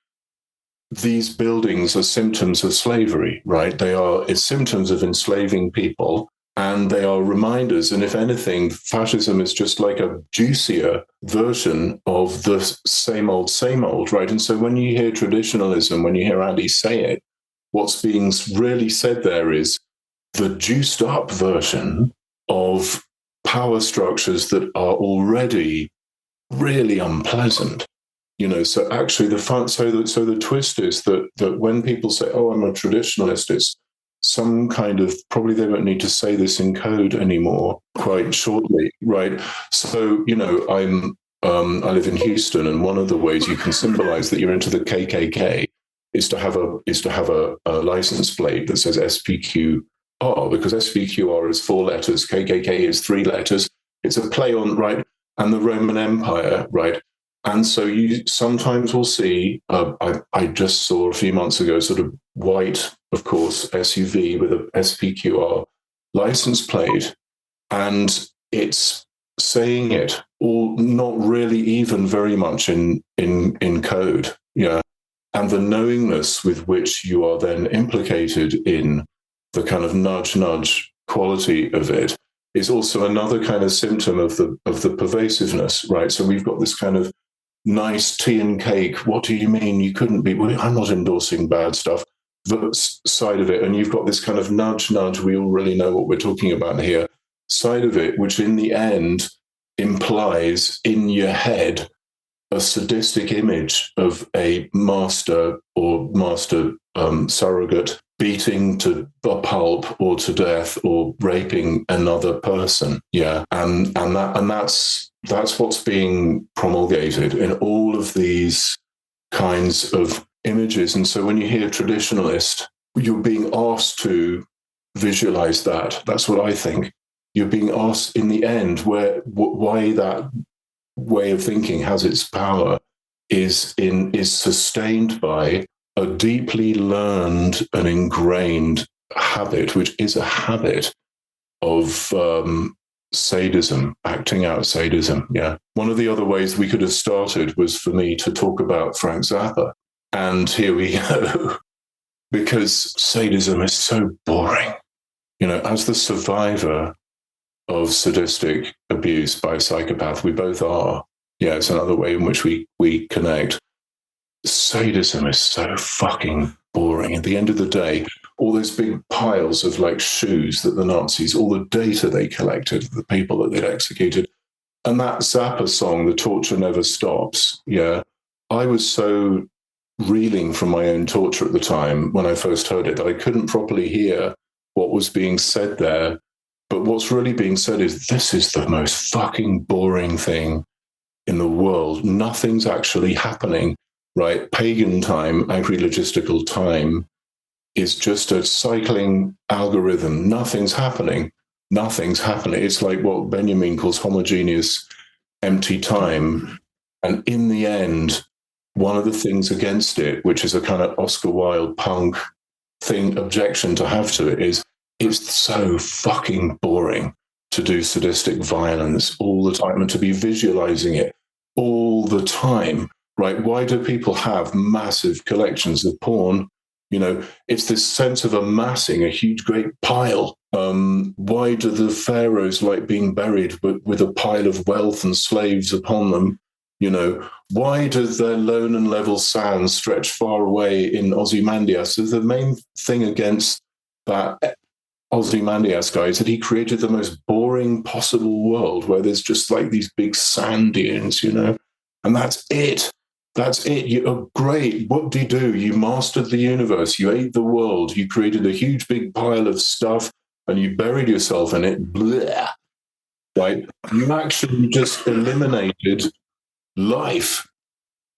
these buildings are symptoms of slavery, right? It's symptoms of enslaving people, and they are reminders. And if anything, fascism is just like a juicier version of the same old, right? And so when you hear traditionalism, when you hear Andy say it, what's being really said there is the juiced up version of power structures that are already really unpleasant. So actually the twist is that when people say, "Oh, I'm a traditionalist," it's some kind of, probably they won't need to say this in code anymore quite shortly, right? So I live in Houston, and one of the ways you can symbolize that you're into the KKK is to have a license plate that says SPQR, because SPQR is 4 letters, KKK is 3 letters. It's a play on, right, and the Roman Empire, right. And so you sometimes will see, I just saw a few months ago, sort of white, of course, SUV with a SPQR license plate. And it's saying it all, not really even very much in code. Yeah. And the knowingness with which you are then implicated in the kind of nudge quality of it is also another kind of symptom of the pervasiveness, right? So we've got this kind of nice tea and cake. What do you mean you couldn't be? Well, I'm not endorsing bad stuff. The side of it, and you've got this kind of nudge. We all really know what we're talking about here. Side of it, which in the end implies in your head a sadistic image of a master or master surrogate beating to a pulp or to death or raping another person. Yeah, and that's what's being promulgated in all of these kinds of images. And so when you hear traditionalist, you're being asked to visualize that. That's what I think. You're being asked in the end why that way of thinking has its power is sustained by a deeply learned and ingrained habit, which is a habit of sadism, acting out sadism. Yeah. One of the other ways we could have started was for me to talk about Frank Zappa. And here we go. Because sadism is so boring. As the survivor of sadistic abuse by a psychopath, we both are. Yeah, it's another way in which we connect. Sadism is so fucking boring. At the end of the day, all those big piles of like shoes that the Nazis, all the data they collected, the people that they'd executed, and that Zappa song, The Torture Never Stops. Yeah, I was so reeling from my own torture at the time when I first heard it that I couldn't properly hear what was being said there. But what's really being said is, this is the most fucking boring thing in the world. Nothing's actually happening, right? Pagan time, agri-logistical time, is just a cycling algorithm. Nothing's happening. Nothing's happening. It's like what Benjamin calls homogeneous empty time. And in the end, one of the things against it, which is a kind of Oscar Wilde punk thing, objection to have to it, is it's so fucking boring to do sadistic violence all the time and to be visualizing it all the time, right? Why do people have massive collections of porn? It's this sense of amassing a huge, great pile. Why do the pharaohs like being buried with a pile of wealth and slaves upon them? Why does their lone and level sands stretch far away in Ozymandias? So the main thing against that Ozymandias guy is that he created the most boring possible world where there's just like these big sand dunes, and that's it. That's it. You're great. What do? You mastered the universe. You ate the world. You created a huge big pile of stuff and you buried yourself in it. Blech. Right? You actually just eliminated life.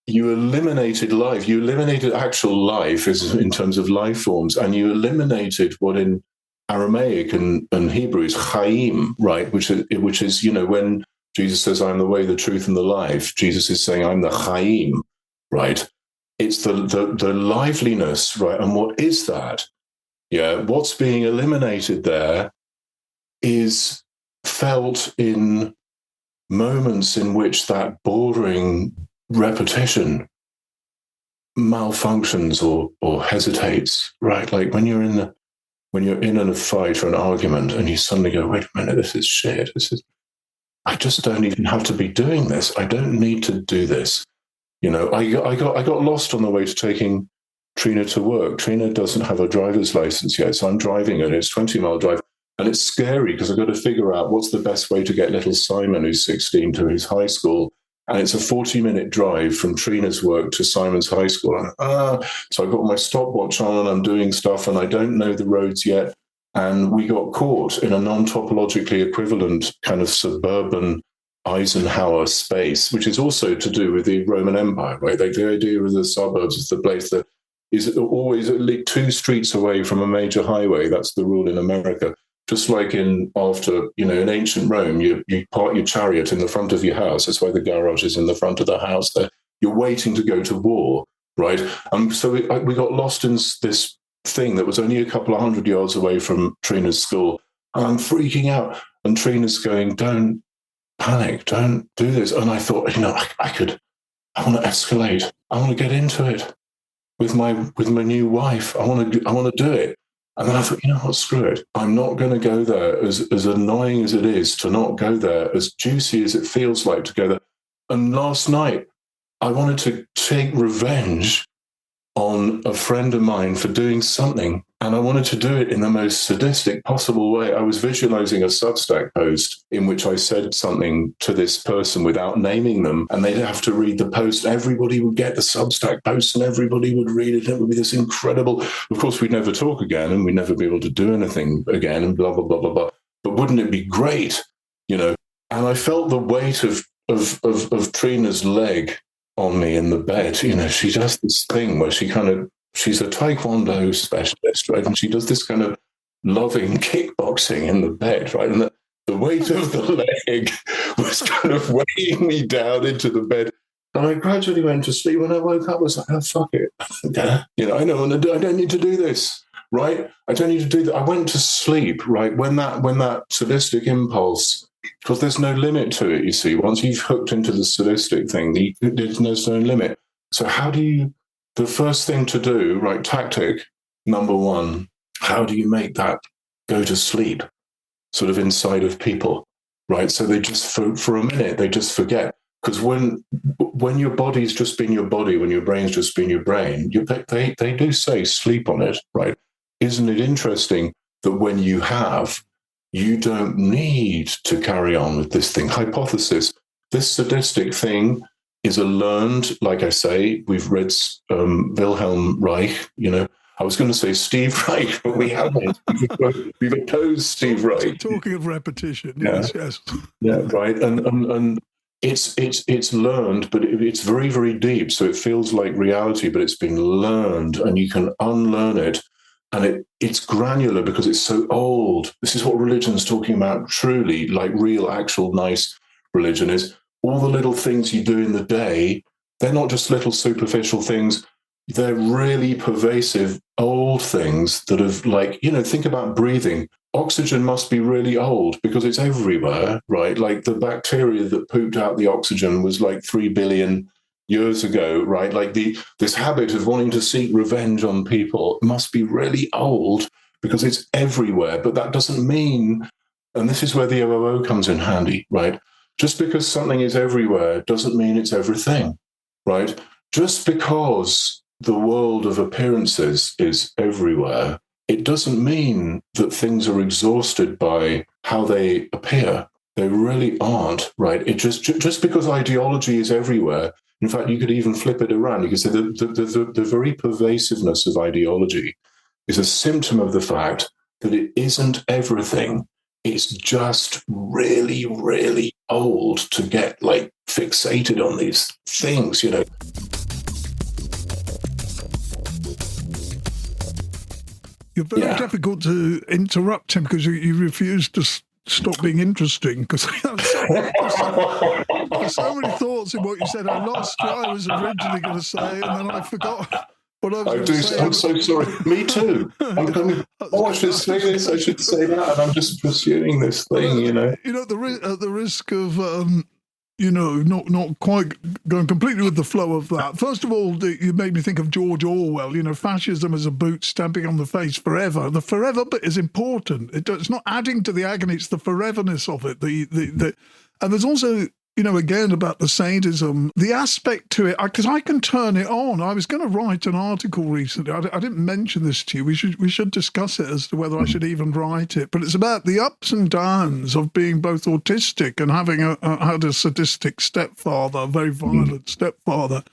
You eliminated life. You eliminated actual life in terms of life forms, and you eliminated what in Aramaic and Hebrew is chaim, right? Which is when Jesus says, "I'm the way, the truth, and the life," Jesus is saying, "I'm the chaim," right? It's the liveliness, right? And what is that? Yeah, what's being eliminated there is felt in moments in which that boring repetition malfunctions or hesitates, right? Like when you're in a fight or an argument and you suddenly go, wait a minute, this is shit. I just don't even have to be doing this. I don't need to do this. I got lost on the way to taking Trina to work. Trina doesn't have a driver's license yet, so I'm driving her. It's a 20-mile drive. And it's scary because I've got to figure out what's the best way to get little Simon, who's 16, to his high school. And it's a 40-minute drive from Trina's work to Simon's high school. So I've got my stopwatch on and I'm doing stuff and I don't know the roads yet. And we got caught in a non-topologically equivalent kind of suburban Eisenhower space, which is also to do with the Roman Empire, right? Like the idea of the suburbs is the place that is always at least 2 streets away from a major highway. That's the rule in America. Just like in ancient Rome, you park your chariot in the front of your house. That's why the garage is in the front of the house there. You're waiting to go to war, right? So we got lost in this thing that was only a couple of 100 yards away from Trina's school. And I'm freaking out. And Trina's going, don't panic, don't do this. And I thought, I want to escalate. I want to get into it with my new wife. I want to do it. And then I thought, what, screw it. I'm not going to go there, as annoying as it is to not go there, as juicy as it feels like to go there. And last night, I wanted to take revenge on a friend of mine for doing something, and I wanted to do it in the most sadistic possible way. I was visualizing a Substack post in which I said something to this person without naming them, and they'd have to read the post. Everybody would get the Substack post and everybody would read it. It would be this incredible... Of course, we'd never talk again and we'd never be able to do anything again and blah, blah, blah, blah, blah. But wouldn't it be great? And I felt the weight of Trina's leg on me in the bed. She does this thing where she kind of she's a taekwondo specialist, right? And she does this kind of loving kickboxing in the bed, right? And the weight of the leg was kind of weighing me down into the bed. And I gradually went to sleep. When I woke up, I was like, oh, fuck it. You know, I don't need to do this, right? I don't need to do that. I went to sleep, right? When that sadistic impulse, because there's no limit to it, you see. Once you've hooked into the sadistic thing, there's no limit. So the first thing to do, right, tactic number one, how do you make that go to sleep sort of inside of people, right? So they just, for a minute, they just forget. Because when your body's just been your body, when your brain's just been your brain, they do say sleep on it, right? Isn't it interesting that when you don't need to carry on with this thing? Hypothesis, this sadistic thing is a learned, like I say, we've read Wilhelm Reich, you know. I was going to say Steve Reich, but we haven't. We've opposed Steve Reich. Talking of repetition, yes. Yeah, right. And it's learned, but it's very, very deep. So it feels like reality, but it's been learned, and you can unlearn it. And it's granular because it's so old. This is what religion's talking about, truly, like real, actual, nice religion is. All the little things you do in the day, they're not just little superficial things. They're really pervasive old things that have, like, you know, think about breathing. Oxygen must be really old because it's everywhere, right? Like the bacteria that pooped out the oxygen was like 3 billion years ago, right? Like this habit of wanting to seek revenge on people must be really old because it's everywhere. But that doesn't mean, and this is where the OOO comes in handy, right? Just because something is everywhere doesn't mean it's everything, right? Just because the world of appearances is everywhere, it doesn't mean that things are exhausted by how they appear. They really aren't, right? It just because ideology is everywhere. In fact, you could even flip it around. You could say the very pervasiveness of ideology is a symptom of the fact that it isn't everything. It's just really, really old to get like fixated on these things, you know. You're very difficult to interrupt him because you refuse to stop being interesting. Because there's so many thoughts in what you said. I lost what I was originally going to say, and then I forgot what I was going to say. I'm so sorry. Me too. I'm going, I should say this, I should say that, and I'm just pursuing this thing, you know. You know, at the risk of... not quite going completely with the flow of that. First of all, you made me think of George Orwell. You know, fascism as a boot stamping on the face forever. The forever bit is important. It's not adding to the agony; it's the foreverness of it. And there's also, you know, again about the sadism, the aspect to it, because I can turn it on. I was going to write an article recently. I didn't mention this to you. We should discuss it as to whether I should even write it. But it's about the ups and downs of being both autistic and having had a sadistic stepfather, a very violent stepfather.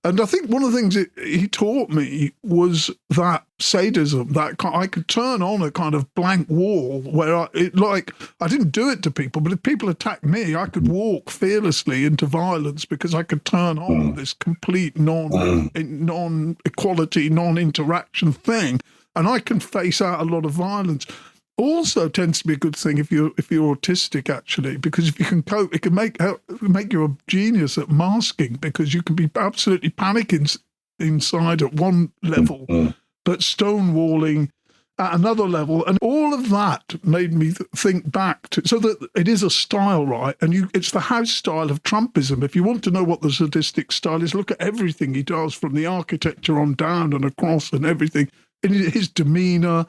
And I think one of the things he taught me was that sadism, that I could turn on a kind of blank wall where I didn't do it to people, but if people attacked me, I could walk fearlessly into violence because I could turn on this complete non-equality, non-interaction thing. And I can face out a lot of violence. Also tends to be a good thing if you're autistic, actually, because if you can cope, it can make you a genius at masking, because you can be absolutely panicking inside at one level, but stonewalling at another level, and all of that made me think back to, so that it is a style, right? And it's the house style of Trumpism. If you want to know what the sadistic style is, look at everything he does, from the architecture on down and across, and everything in his demeanor.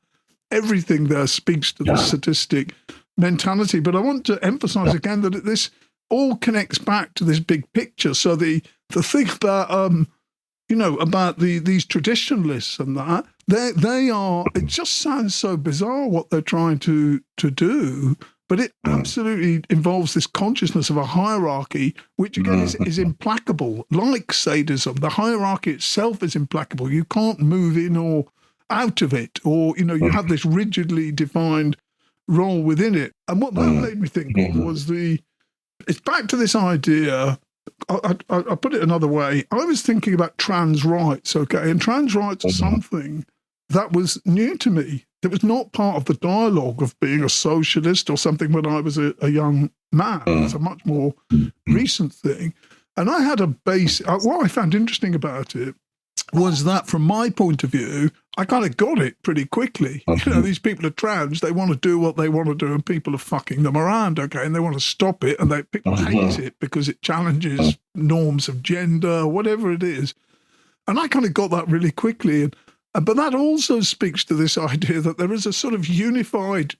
Everything there speaks to the sadistic mentality. But I want to emphasize again that this all connects back to this big picture. So the thing about, about these traditionalists and that, they are, it just sounds so bizarre what they're trying to do, but it absolutely involves this consciousness of a hierarchy, which again is implacable. Like sadism, the hierarchy itself is implacable. You can't move in or out of it, or, you have this rigidly defined role within it. And what that made me think of was it's back to this idea I put it another way. I was thinking about trans rights, okay? And trans rights are something that was new to me. It was not part of the dialogue of being a socialist or something when I was a young man. It's a much more recent thing. And I had a base. What I found interesting about it was that from my point of view, I kind of got it pretty quickly. You know, these people are trans, they want to do what they want to do, and people are fucking them around, okay? And they want to stop it, and people hate it because it challenges norms of gender, whatever it is. And I kind of got that really quickly. But that also speaks to this idea that there is a sort of unified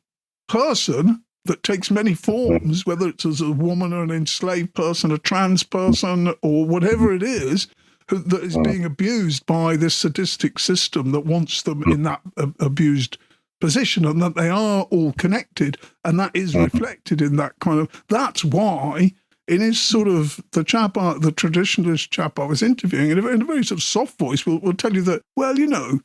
person that takes many forms, whether it's as a woman or an enslaved person, a trans person, or whatever it is, that is being abused by this sadistic system that wants them in that abused position, and that they are all connected, and that is reflected in that kind of. That's why in his sort of the traditionalist chap I was interviewing, in a very sort of soft voice, will tell you that, well, you know,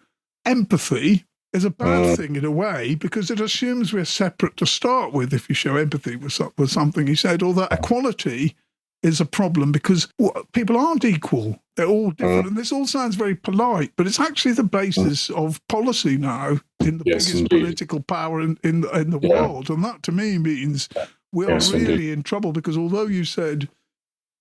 empathy is a bad thing in a way because it assumes we're separate to start with. If you show empathy with something, he said, or that equality is a problem because people aren't equal. They're all different. And this all sounds very polite, but it's actually the basis of policy now in the biggest political power in the world. And that to me means we're really in trouble because although you said,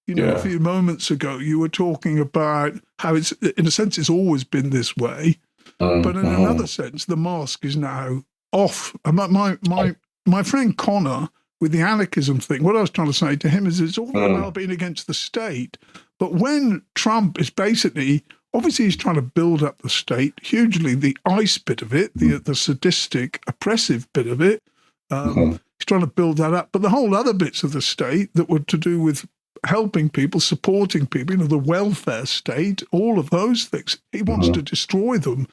you know, a few moments ago, you were talking about how it's, in a sense, it's always been this way. But in another sense, the mask is now off. My friend Connor, with the anarchism thing, what I was trying to say to him is it's all very well being against the state, but when Trump is basically, obviously he's trying to build up the state hugely, the ICE bit of it, the sadistic, oppressive bit of it, he's trying to build that up, but the whole other bits of the state that were to do with helping people, supporting people, you know, the welfare state, all of those things, he wants to destroy them.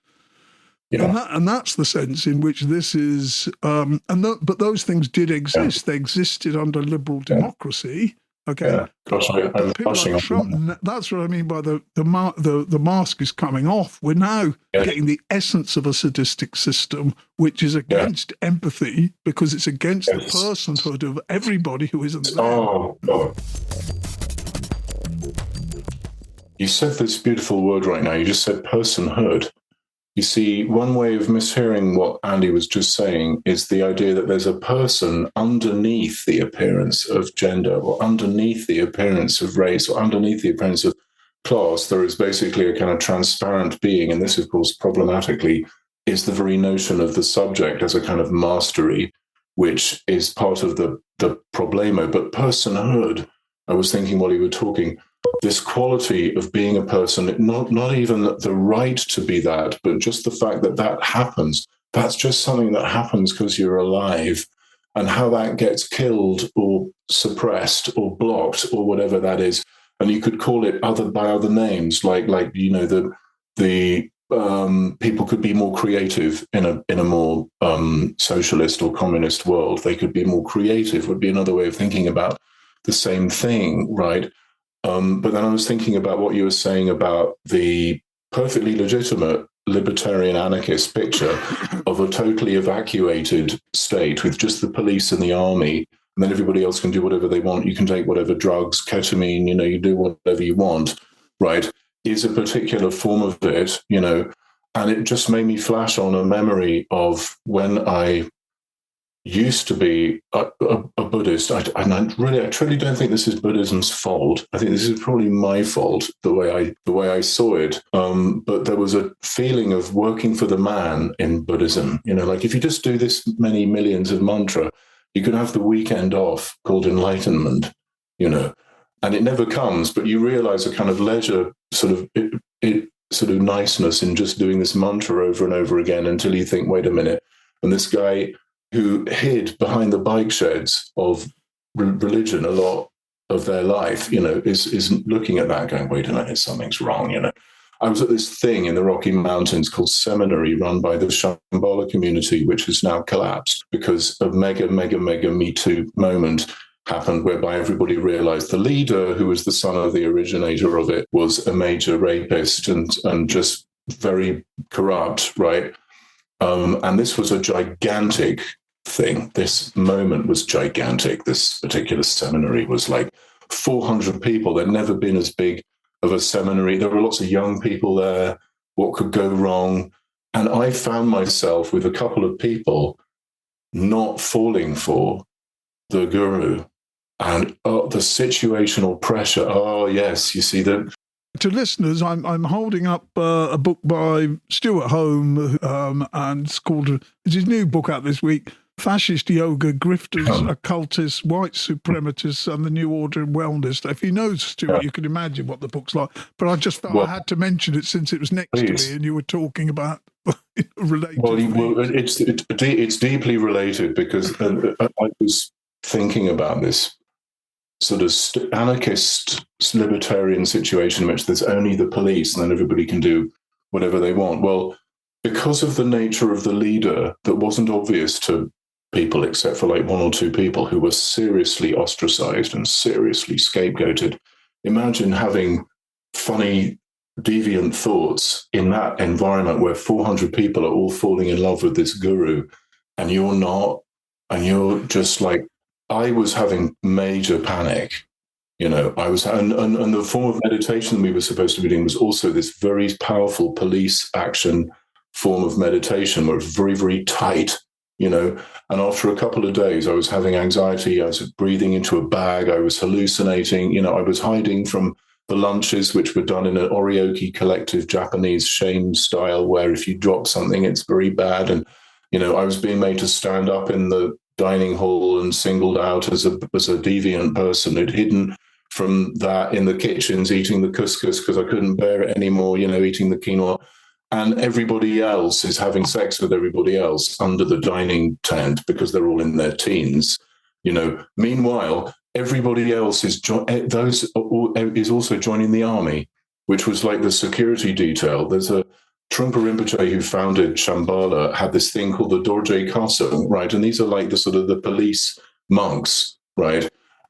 And that's the sense in which this is, but those things did exist. They existed under liberal democracy. Okay, Gosh, I'm like Trump, that's what I mean by the mask is coming off. We're now getting the essence of a sadistic system, which is against empathy because it's against the personhood of everybody who isn't there. Oh, God. You said this beautiful word right now. You just said personhood. You see, one way of mishearing what Andy was just saying is the idea that there's a person underneath the appearance of gender or underneath the appearance of race or underneath the appearance of class. There is basically a kind of transparent being. And this, of course, problematically is the very notion of the subject as a kind of mastery, which is part of the problemo. But personhood, I was thinking while you were talking, this quality of being a person, not even the right to be that, but just the fact that that happens. That's just something that happens because you're alive. And how that gets killed or suppressed or blocked or whatever that is. And you could call it by other names, like you know, the people could be more creative in a more socialist or communist world. They could be more creative, would be another way of thinking about the same thing, right? But then I was thinking about what you were saying about the perfectly legitimate libertarian anarchist picture of a totally evacuated state with just the police and the army, and then everybody else can do whatever they want. You can take whatever drugs, ketamine, you know, you do whatever you want, right? Is a particular form of it, you know, and it just made me flash on a memory of when I used to be a Buddhist. I truly don't think this is Buddhism's fault. I think this is probably my fault, the way I saw it. But there was a feeling of working for the man in Buddhism. You know, like if you just do this many millions of mantra, you could have the weekend off called enlightenment, you know, and it never comes, but you realize a kind of leisure sort of niceness in just doing this mantra over and over again until you think, wait a minute. And this guy who hid behind the bike sheds of religion a lot of their life, you know, is looking at that going, wait a minute, something's wrong, you know. I was at this thing in the Rocky Mountains called Seminary, run by the Shambhala community, which has now collapsed because a mega Me Too moment happened whereby everybody realized the leader, who was the son of the originator of it, was a major rapist and just very corrupt, right? And this was a gigantic thing. This moment was gigantic. This particular seminary was like 400 people. There'd never been as big of a seminary. There were lots of young people there. What could go wrong? And I found myself with a couple of people not falling for the guru. And the situational pressure. Oh, yes, you see that. To listeners, I'm holding up a book by Stewart Home, and it's his new book out this week, Fascist Yoga, Grifters, Occultists, White Supremacists, and the New Order in Wellness. If you know Stewart, you can imagine what the book's like. But I just felt I had to mention it since it was next to me and you were talking about related it's deeply related because I was thinking about this sort of anarchist libertarian situation in which there's only the police and then everybody can do whatever they want. Well, because of the nature of the leader that wasn't obvious to people except for like one or two people who were seriously ostracized and seriously scapegoated. Imagine having funny, deviant thoughts in that environment where 400 people are all falling in love with this guru and you're not, and you're just like, I was having major panic, and the form of meditation we were supposed to be doing was also this very powerful police action form of meditation where it's very, very tight, and after a couple of days I was having anxiety, I was breathing into a bag, I was hallucinating, I was hiding from the lunches, which were done in an Orioki collective Japanese shame style, where if you drop something, it's very bad. And, I was being made to stand up in the dining hall and singled out as a deviant person who'd hidden from that in the kitchens, eating the couscous because I couldn't bear it anymore, eating the quinoa. And everybody else is having sex with everybody else under the dining tent because they're all in their teens. Meanwhile, everybody else is also joining the army, which was like the security detail. There's a Trungpa Rinpoche who founded Shambhala had this thing called the Dorje Kaso, right? And these are like the sort of the police monks, right?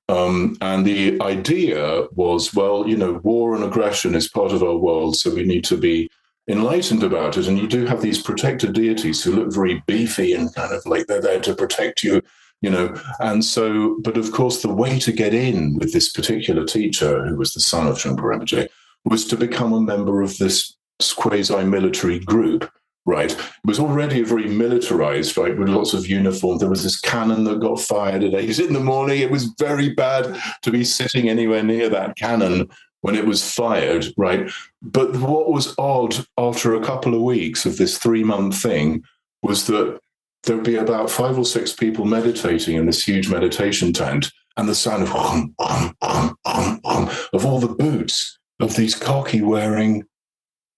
And the idea was, war and aggression is part of our world, so we need to be enlightened about it. And you do have these protector deities who look very beefy and kind of like they're there to protect you, And so, but of course, the way to get in with this particular teacher, who was the son of Trungpa Rinpoche, was to become a member of this quasi-military group, right? It was already very militarized, right, with lots of uniform. There was this cannon that got fired at 8 in the morning. It was very bad to be sitting anywhere near that cannon when it was fired, right? But what was odd after a couple of weeks of this 3-month thing was that there'd be about 5 or 6 people meditating in this huge meditation tent, and the sound of all the boots of these khaki-wearing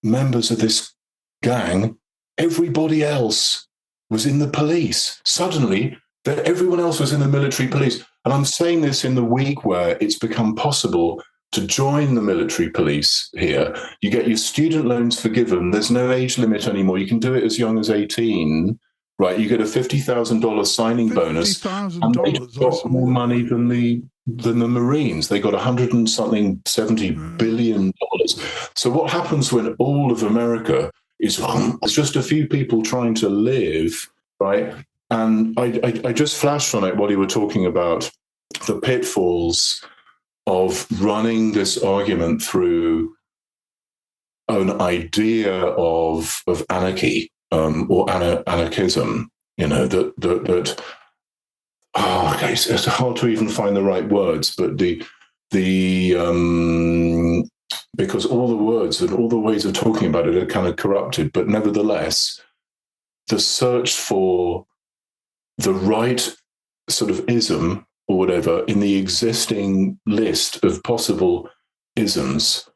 members of this gang. Everybody else was in the police. Suddenly, everyone else was in the military police. And I'm saying this in the week where it's become possible to join the military police here. You get your student loans forgiven. There's no age limit anymore. You can do it as young as 18, right? You get a $50,000 signing bonus. And they got more money than the Marines. They got $170 billion. So what happens when all of America is just a few people trying to live, right? And I just flashed on it while you were talking about the pitfalls of running this argument through an idea of anarchy or anarchism, it's hard to even find the right words, but because all the words and all the ways of talking about it are kind of corrupted, but nevertheless, the search for the right sort of ism or whatever in the existing list of possible isms,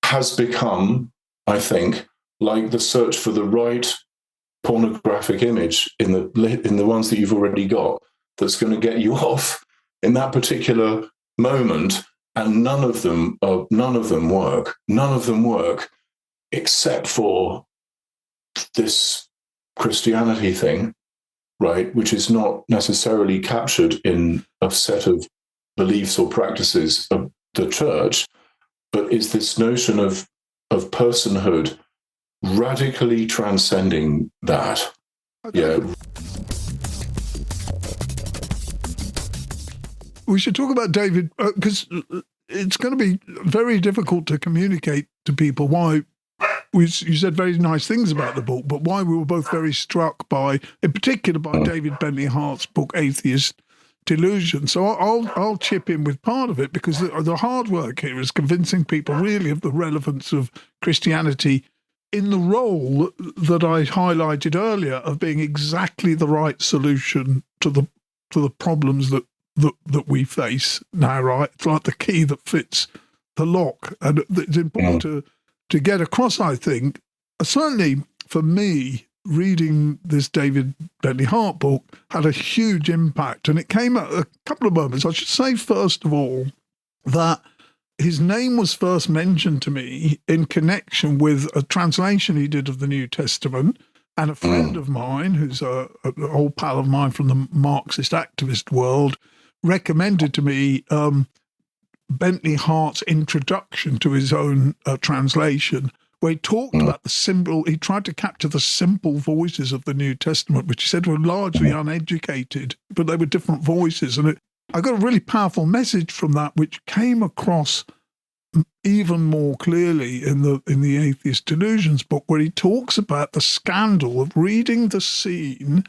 has become, I think, like the search for the right pornographic image in the ones that you've already got that's going to get you off in that particular moment. And none of them work. None of them work except for this Christianity thing, right? Which is not necessarily captured in a set of beliefs or practices of the church, but is this notion of personhood radically transcending that. Okay. Yeah. we should talk about David, because it's going to be very difficult to communicate to people why you said very nice things about the book, but why we were both very struck by, in particular, by David Bentley Hart's book, Atheist Delusions. So I'll chip in with part of it, because the hard work here is convincing people really of the relevance of Christianity in the role that I highlighted earlier of being exactly the right solution to the problems that we face now, right? It's like the key that fits the lock. And it's important to get across, I think, certainly for me, reading this David Bentley Hart book had a huge impact. And it came at a couple of moments. I should say, first of all, that his name was first mentioned to me in connection with a translation he did of the New Testament. And a friend of mine, who's an old pal of mine from the Marxist activist world, recommended to me Bentley Hart's introduction to his own translation, where he talked about the simple, he tried to capture the simple voices of the New Testament, which he said were largely uneducated, but they were different voices. And I got a really powerful message from that, which came across even more clearly in the Atheist Delusions book, where he talks about the scandal of reading the scene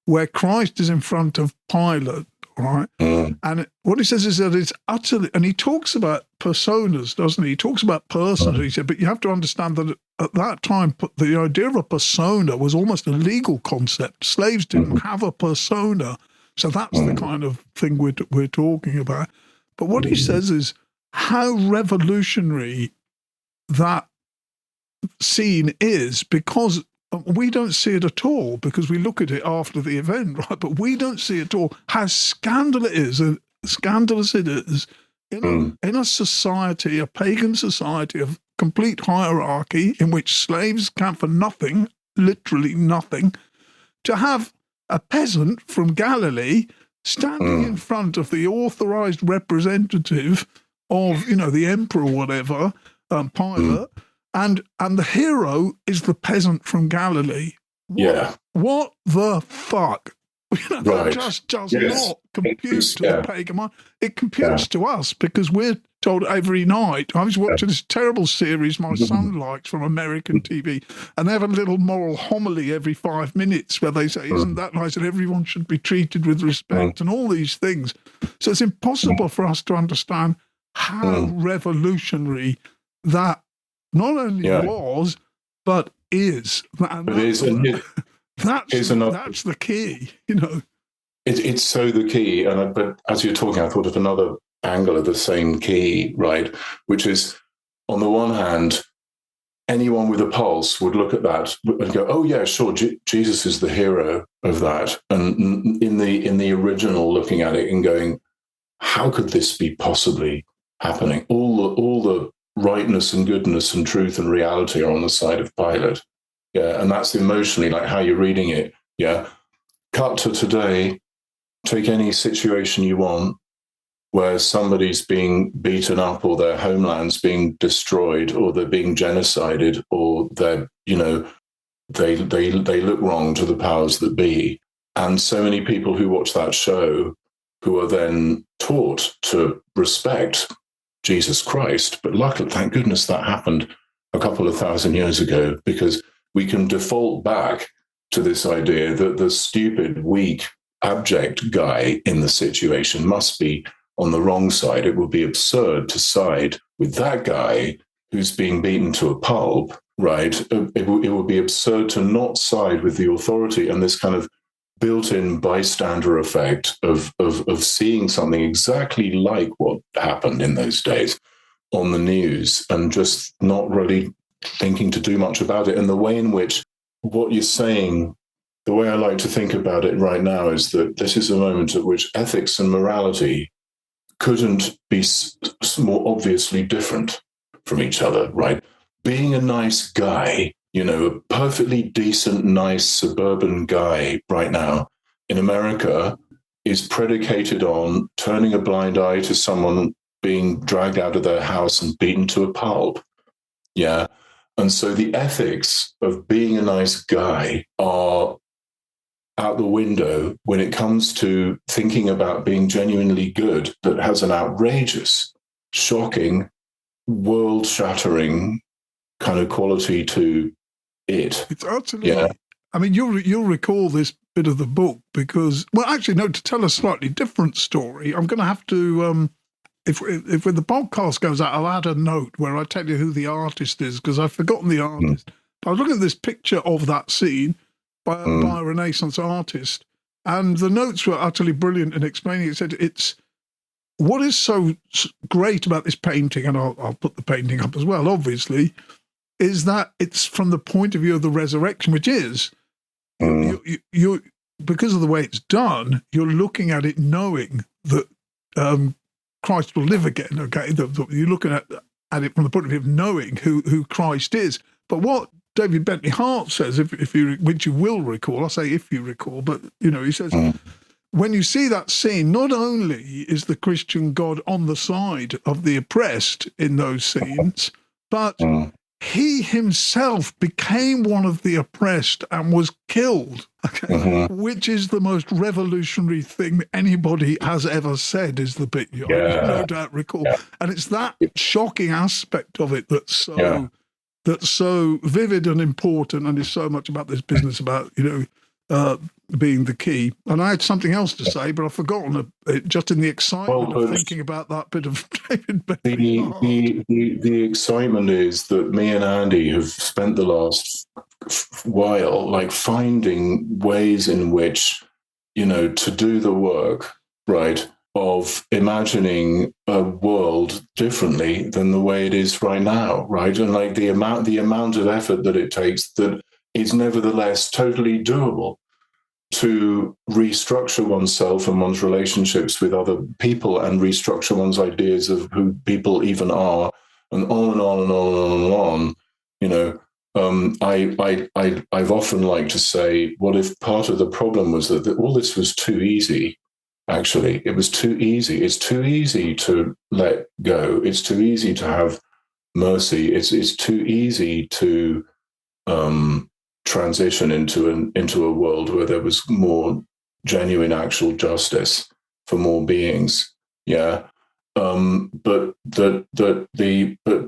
where Christ is in front of Pilate, right? And what he says is that it's utterly, and he talks about personas, doesn't he? He talks about persons, he said, but you have to understand that at that time, the idea of a persona was almost a legal concept. Slaves didn't have a persona. So that's the kind of thing we're talking about. But what he says is how revolutionary that scene is, because we don't see it at all, because we look at it after the event, right? But we don't see at all how scandalous it is in a society, a pagan society of complete hierarchy in which slaves count for nothing, literally nothing, to have a peasant from Galilee standing in front of the authorized representative of, the emperor or whatever, Pilate, and the hero is the peasant from Galilee. What the fuck? That just does not compute to the pagan mind. It computes to us, because we're told every night. I was watching this terrible series my son likes from American TV, and they have a little moral homily every 5 minutes where they say, isn't that nice, that everyone should be treated with respect and all these things. So it's impossible for us to understand how revolutionary that not only was, but is. And that's the key, It's so the key. But as you're talking, I thought of another angle of the same key, right? Which is, on the one hand, anyone with a pulse would look at that and go, "Oh yeah, sure, Jesus is the hero of that." And in the original, looking at it and going, "How could this be possibly happening? All the rightness and goodness and truth and reality are on the side of Pilate." Yeah, and that's emotionally like how you're reading it. Yeah, cut to today. Take any situation you want where somebody's being beaten up, or their homeland's being destroyed, or they're being genocided, or they're, they look wrong to the powers that be. And so many people who watch that show, who are then taught to respect Jesus Christ. But luckily, thank goodness that happened a couple of thousand years ago, because we can default back to this idea that the stupid, weak, abject guy in the situation must be on the wrong side. It would be absurd to side with that guy who's being beaten to a pulp, right? It would be absurd to not side with the authority, and this kind of built-in bystander effect of seeing something exactly like what happened in those days on the news and just not really thinking to do much about it. And the way in which what you're saying, the way I like to think about it right now is that this is a moment at which ethics and morality couldn't be more obviously different from each other, right? Being a nice guy, a perfectly decent, nice suburban guy right now in America is predicated on turning a blind eye to someone being dragged out of their house and beaten to a pulp. Yeah. And so the ethics of being a nice guy are out the window when it comes to thinking about being genuinely good, that has an outrageous, shocking, world-shattering kind of quality to it. It's utterly. I mean, you'll recall this bit of the book because, well, actually, no. To tell a slightly different story, I'm going to have to. If when the podcast goes out, I'll add a note where I tell you who the artist is because I've forgotten the artist. But I was looking at this picture of that scene by a Renaissance artist, and the notes were utterly brilliant in explaining it. It said it's what is so great about this painting, and I'll put the painting up as well, obviously, is that it's from the point of view of the resurrection, which is you because of the way it's done, you're looking at it knowing that Christ will live again. Okay, you're looking at it from the point of view of knowing who Christ is. But what David Bentley Hart says, if you, which you will recall, I say if you recall, but he says when you see that scene, not only is the Christian God on the side of the oppressed in those scenes, but he himself became one of the oppressed and was killed, which is the most revolutionary thing anybody has ever said, is the bit you no doubt recall. And it's that shocking aspect of it that's so vivid and important, and is so much about this business about, being the key. And I had something else to say, but I've forgotten it just in the excitement of thinking about that bit of David Bentley. The excitement is that me and Andy have spent the last while like finding ways in which, to do the work, right, of imagining a world differently than the way it is right now, right? And like the amount of effort that it takes that is nevertheless totally doable to restructure oneself and one's relationships with other people and restructure one's ideas of who people even are, and on and on and on and on, I've often liked to say, what if part of the problem was that all this was too easy? Actually, it was too easy. It's too easy to let go. It's too easy to have mercy. It's too easy to transition into a world where there was more genuine actual justice for more beings. But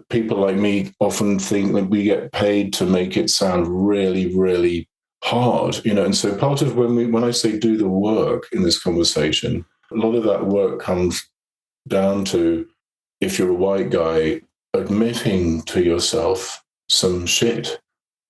people like me often think that we get paid to make it sound really, really hard, and so part of when I say do the work in this conversation, a lot of that work comes down to, if you're a white guy, admitting to yourself some shit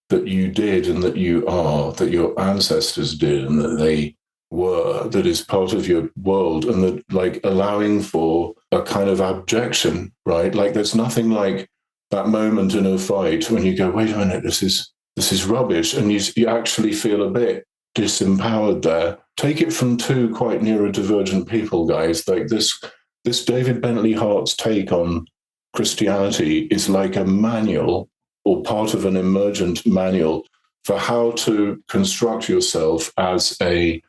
that you did and that you are, that your ancestors did and that they were, that is part of your world, and that like allowing for a kind of abjection, right? Like there's nothing like that moment in a fight when you go, wait a minute, this is rubbish, and you actually feel a bit disempowered there. Take it from two quite neurodivergent people, guys. Like this David Bentley Hart's take on Christianity is like a manual, or part of an emergent manual, for how to construct yourself as I'm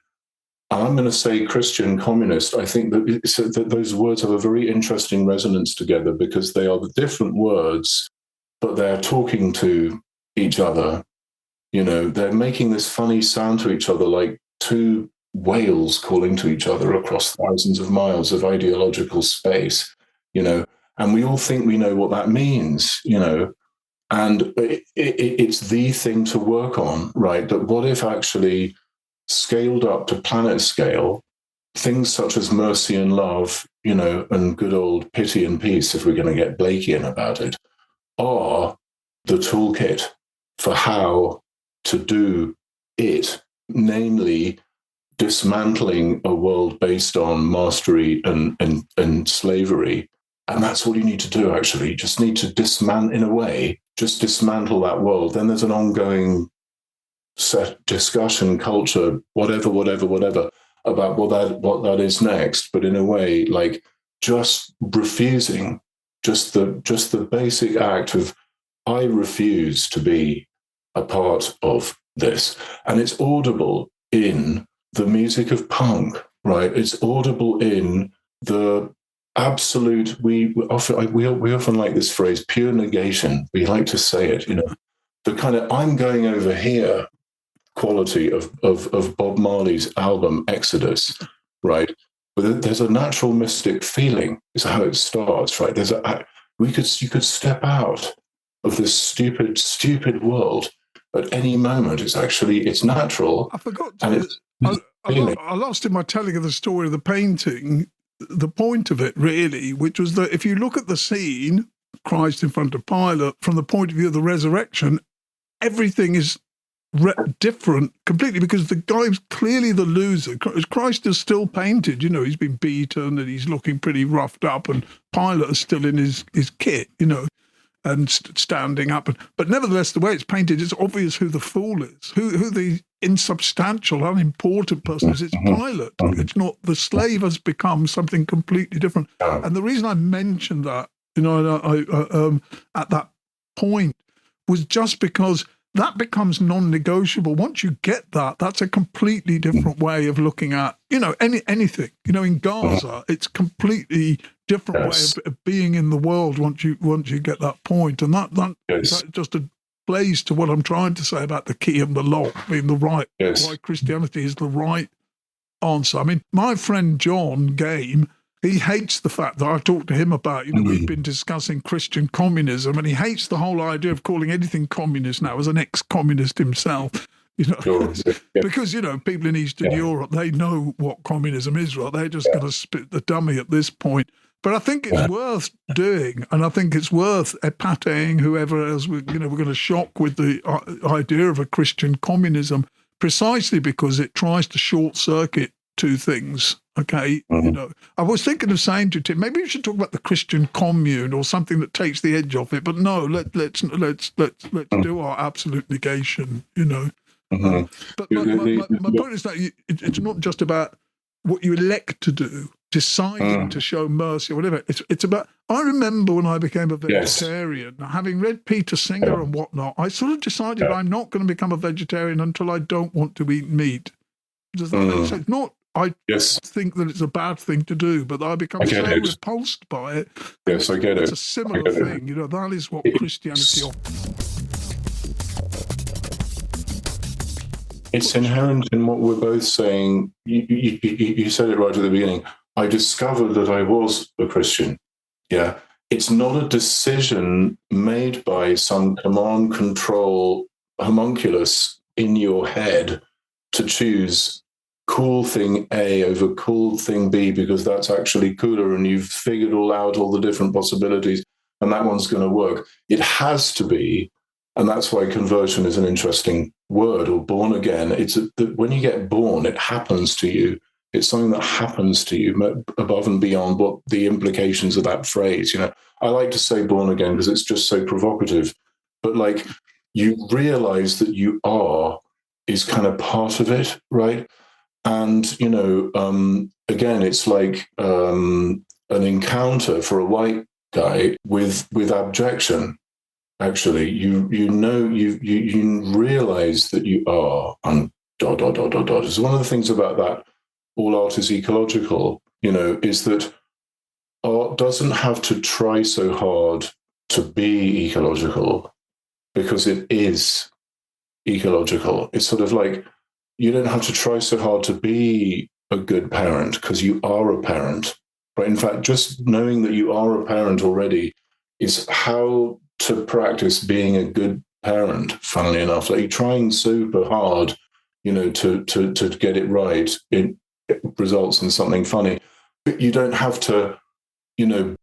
going to say Christian communist. I think that those words have a very interesting resonance together because they are the different words, but they're talking to each other. They're making this funny sound to each other, like two whales calling to each other across thousands of miles of ideological space, and we all think we know what that means, and it's the thing to work on, right? But what if actually scaled up to planet scale, things such as mercy and love, and good old pity and peace, if we're going to get Blakean about it, are the toolkit for how to do it, namely dismantling a world based on mastery and slavery. And that's all you need to do, actually. You just need to dismantle that world. Then there's an ongoing set discussion, culture, whatever, about what that is next. But in a way, like just refusing, just the basic act of, I refuse to be a part of this. And it's audible in the music of punk, right? It's audible in the absolute, we often like this phrase, pure negation. We like to say it, the kind of, I'm going over here, quality of Bob Marley's album Exodus, right? But there's a natural mystic feeling. Is how it starts, right? You could step out of this stupid world at any moment. It's natural. I forgot to. I lost in my telling of the story of the painting the point of it, really, which was that if you look at the scene, Christ in front of Pilate, from the point of view of the resurrection, everything is different completely, because the guy's clearly the loser. Christ is still painted, he's been beaten and he's looking pretty roughed up, and Pilate is still in his kit, and standing up. But nevertheless, the way it's painted, it's obvious who the fool is, who the insubstantial, unimportant person is. It's Pilate. It's not. The slave has become something completely different. And the reason I mentioned that, at that point, was just because that becomes non-negotiable. Once you get that, that's a completely different way of looking at, anything. In Gaza, it's completely different way of being in the world once you get that point. And that just plays to what I'm trying to say about the key and the lock being the right, why Christianity is the right answer. I mean, my friend John Game, he hates the fact that I talked to him about, we've been discussing Christian communism, and he hates the whole idea of calling anything communist now, as an ex-communist himself. Because, people in Eastern Europe, they know what communism is, right? They're just going to spit the dummy at this point. But I think it's worth doing, and I think it's worth epating whoever else we're going to shock with the idea of a Christian communism, precisely because it tries to short-circuit two things. Okay, I was thinking of saying to Tim, maybe we should talk about the Christian commune or something that takes the edge off it. But no, let's do our absolute negation. But my point is that it's not just about what you elect to do, deciding to show mercy or whatever. It's about. I remember when I became a vegetarian, having read Peter Singer and whatnot, I sort of decided I'm not going to become a vegetarian until I don't want to eat meat. Does that make sense? Not. I think that it's a bad thing to do, but I become so repulsed by it. Yes, I get it. It's a similar thing. That is what Christianity offers. It's inherent in what we're both saying. You said it right at the beginning. I discovered that I was a Christian. Yeah. It's not a decision made by some command control homunculus in your head to choose cool thing A over cool thing B because that's actually cooler and you've figured all the different possibilities and that one's going to work. It has to be, and that's why conversion is an interesting word, or born again. It's that when you get born, it happens to you. It's something that happens to you above and beyond what the implications of that phrase. I like to say born again because it's just so provocative, but like you realize that you are is kind of part of it, right? And, again, it's like an encounter for a white guy with abjection. Actually, you realize that you are, and ... It's one of the things about that all art is ecological, is that art doesn't have to try so hard to be ecological because it is ecological. It's sort of like, you don't have to try so hard to be a good parent because you are a parent, right? In fact, just knowing that you are a parent already is how to practice being a good parent, funnily enough. Like you're trying super hard, to get it right. It results in something funny. But you don't have to,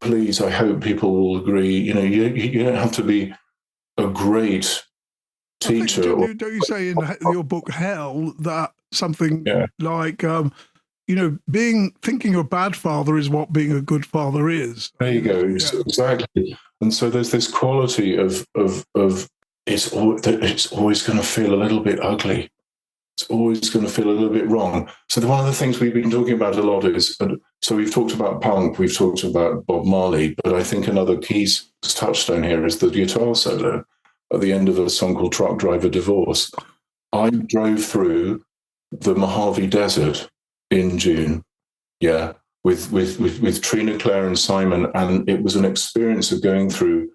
please, I hope people will agree, you don't have to be a great teacher. Don't you say in your book Hell that something like thinking you're a bad father is what being a good father is? There you go. Exactly. And so there's this quality of it's always going to feel a little bit ugly. It's always going to feel a little bit wrong. So one of the things we've been talking about a lot is, so we've talked about punk, we've talked about Bob Marley, but I think another key touchstone here is the guitar solo at the end of a song called Truck Driver Divorce. I drove through the Mojave Desert in June, with Trina, Claire, and Simon, and it was an experience of going through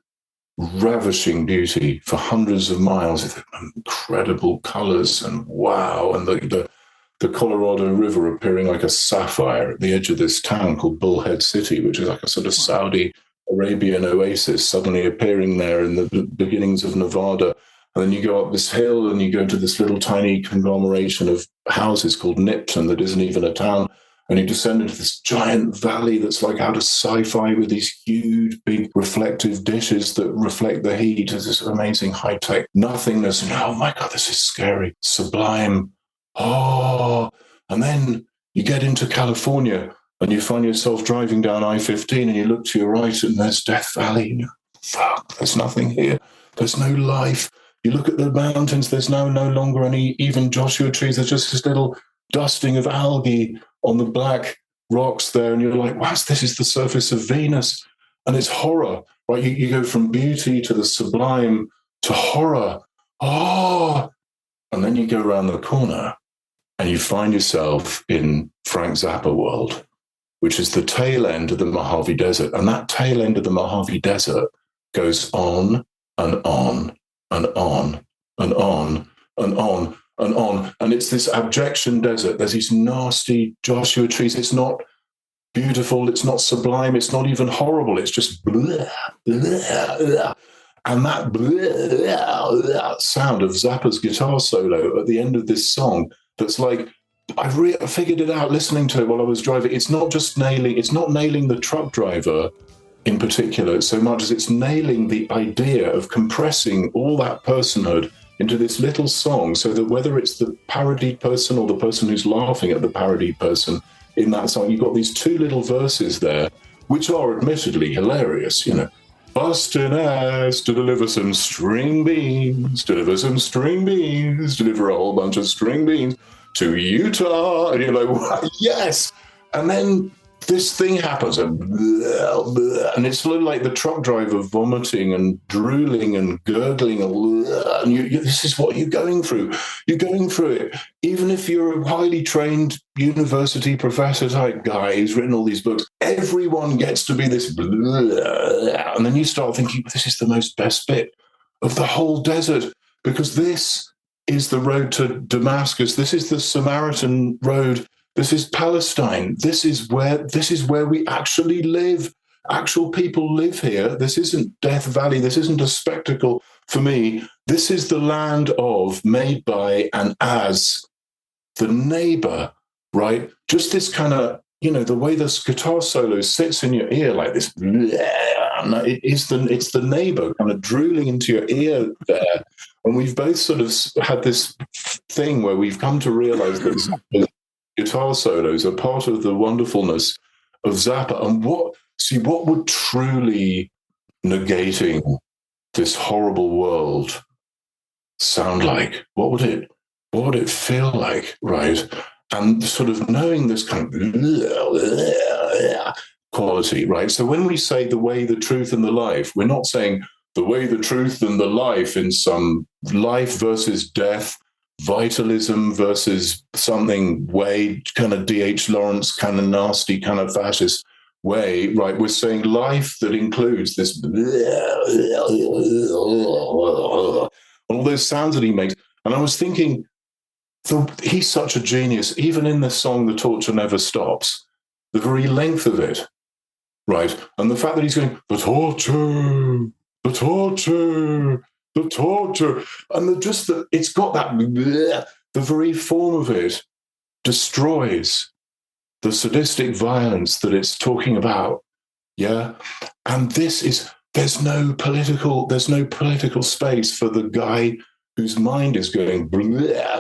ravishing beauty for hundreds of miles with incredible colors and wow. And the Colorado River appearing like a sapphire at the edge of this town called Bullhead City, which is like a sort of Saudi Arabian oasis suddenly appearing there in the beginnings of Nevada. And then you go up this hill and you go to this little tiny conglomeration of houses called Nipton that isn't even a town. And you descend into this giant valley that's like out of sci-fi with these huge, big reflective dishes that reflect the heat. There's this amazing high-tech nothingness. And oh my God, this is scary, sublime. Oh, and then you get into California and you find yourself driving down I-15 and you look to your right and there's Death Valley. And fuck, there's nothing here. There's no life. You look at the mountains, there's now no longer any even Joshua trees. There's just this little dusting of algae on the black rocks there. And you're like, wow, this is the surface of Venus. And it's horror, right? You go from beauty to the sublime to horror. Oh, and then you go around the corner and you find yourself in Frank Zappa world, which is the tail end of the Mojave Desert. And that tail end of the Mojave Desert goes on and on and on and on and on and on. And it's this abjection desert. There's these nasty Joshua trees. It's not beautiful. It's not sublime. It's not even horrible. It's just blah, blah, blah. And that blah, blah sound of Zappa's guitar solo at the end of this song, that's like, I figured it out listening to it while I was driving. It's not nailing the truck driver in particular so much as it's nailing the idea of compressing all that personhood into this little song, so that whether it's the parodied person or the person who's laughing at the parodied person in that song, you've got these two little verses there, which are admittedly hilarious, you know. Busting ass to deliver some string beans, deliver some string beans, deliver a whole bunch of string beans to Utah. And you're like, wow, yes. And then this thing happens, and it's sort of like the truck driver vomiting and drooling and gurgling, and this is what you're going through. You're going through it. Even if you're a highly trained university professor type guy who's written all these books, everyone gets to be this, and then you start thinking, this is the most best bit of the whole desert, because this is the road to Damascus. This is the Samaritan road. This is Palestine. This is where we actually live. Actual people live here. This isn't Death Valley. This isn't a spectacle for me. This is the land of, made by, and as the neighbor, right? Just this kind of, you know, the way this guitar solo sits in your ear like this. It's the neighbor kind of drooling into your ear there. And we've both sort of had this thing where we've come to realize that guitar solos are part of the wonderfulness of Zappa. And what would truly negating this horrible world sound like? What would it feel like, right? And sort of knowing this kind of quality, right? So when we say the way, the truth, and the life, we're not saying the way, the truth, and the life in some life versus death, vitalism versus something way kind of D.H. Lawrence kind of nasty kind of fascist way, right? We're saying life that includes this all those sounds that he makes. And I was thinking, he's such a genius. Even in the song "The Torture Never Stops," the very length of it, right? And the fact that he's going, the torture, the torture, the torture, and it's got that, the very form of it destroys the sadistic violence that it's talking about. Yeah. And there's no political space for the guy whose mind is going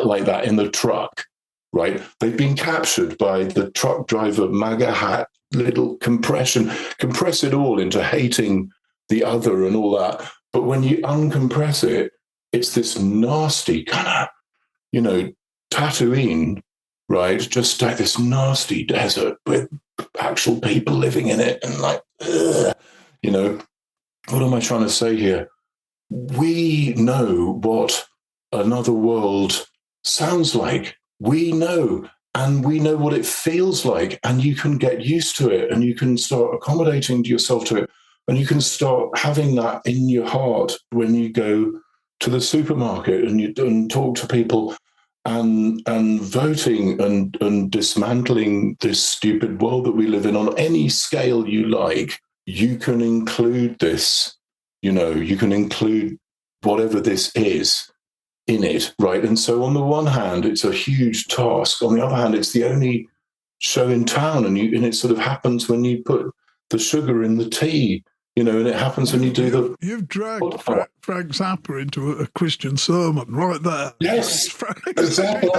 like that in the truck, right? They've been captured by the truck driver, MAGA hat, little compress it all into hating the other and all that. But when you uncompress it, it's this nasty kind of, you know, Tatooine, right? Just like this nasty desert with actual people living in it. And like, you know, what am I trying to say here? We know what another world sounds like. We know, and we know what it feels like, and you can get used to it, and you can start accommodating yourself to it. And you can start having that in your heart when you go to the supermarket and talk to people and voting and dismantling this stupid world that we live in on any scale you like. You can include this, you can include whatever this is in it, right? And so on the one hand, it's a huge task. On the other hand, it's the only show in town, and it sort of happens when you put the sugar in the tea, and it happens when you do You've dragged Frank Zappa into a Christian sermon right there. Yes, exactly.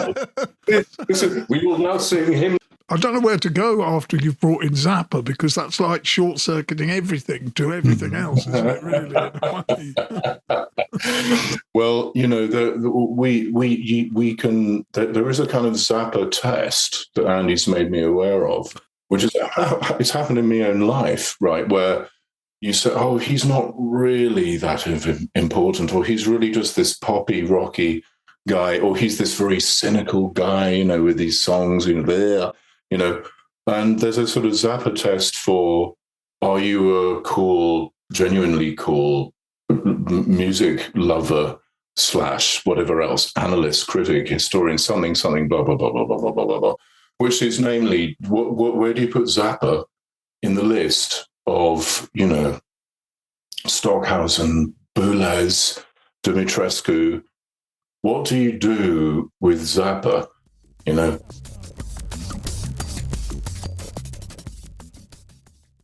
Listen, we will now sing him. I don't know where to go after you've brought in Zappa, because that's like short-circuiting everything to everything else, isn't it, really, in a way? Well, we can. There is a kind of Zappa test that Andy's made me aware of, which is it's happened in my own life, right, where you say, oh, he's not really that important, or he's really just this poppy, rocky guy, or he's this very cynical guy, with these songs, and there's a sort of Zappa test for, are you a cool, genuinely cool music lover / whatever else, analyst, critic, historian, something, blah, blah, blah, blah, blah, blah, blah, blah, which is namely, where do you put Zappa in the list of, Stockhausen, Boulez, Dumitrescu? What do you do with Zappa,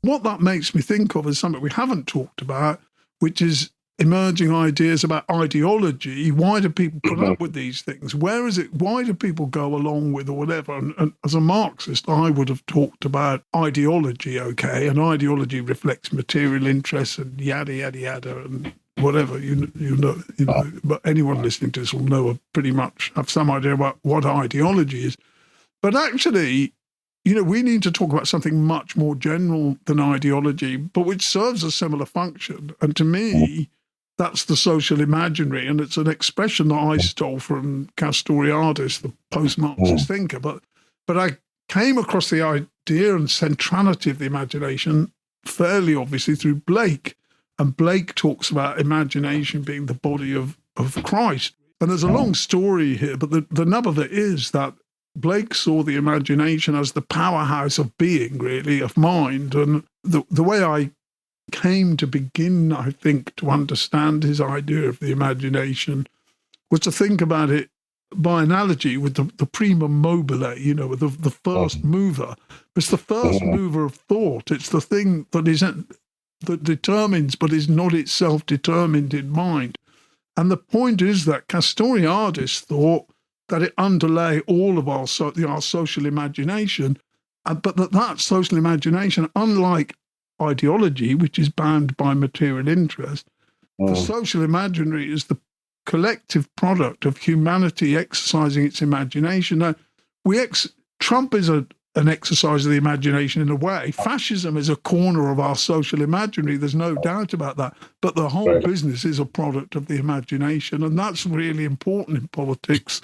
What that makes me think of is something we haven't talked about, which is emerging ideas about ideology. Why do people put up with these things? Where is it? Why do people go along with or whatever? And as a Marxist, I would have talked about ideology, okay, and ideology reflects material interests and yada, yada, yada, and whatever, but anyone listening to this will know, pretty much have some idea about what ideology is. But actually, we need to talk about something much more general than ideology, but which serves a similar function. And to me, that's the social imaginary. And it's an expression that I stole from Castoriadis, the post-Marxist thinker. But I came across the idea and centrality of the imagination fairly obviously through Blake. And Blake talks about imagination being the body of Christ. And there's a long story here, but the nub of it is that Blake saw the imagination as the powerhouse of being, really, of mind. And the way I came to begin, I think, to understand his idea of the imagination was to think about it by analogy with the prima mobile, with the first mover. It's the first mover of thought. It's the thing that determines but is not itself determined in mind. And the point is that Castoriadis thought that it underlay all of our social imagination, but that social imagination, unlike ideology, which is bound by material interest, the social imaginary is the collective product of humanity exercising its imagination. Now, Trump is an exercise of the imagination in a way. Fascism is a corner of our social imaginary. There's no doubt about that. But the whole business is a product of the imagination. And that's really important in politics,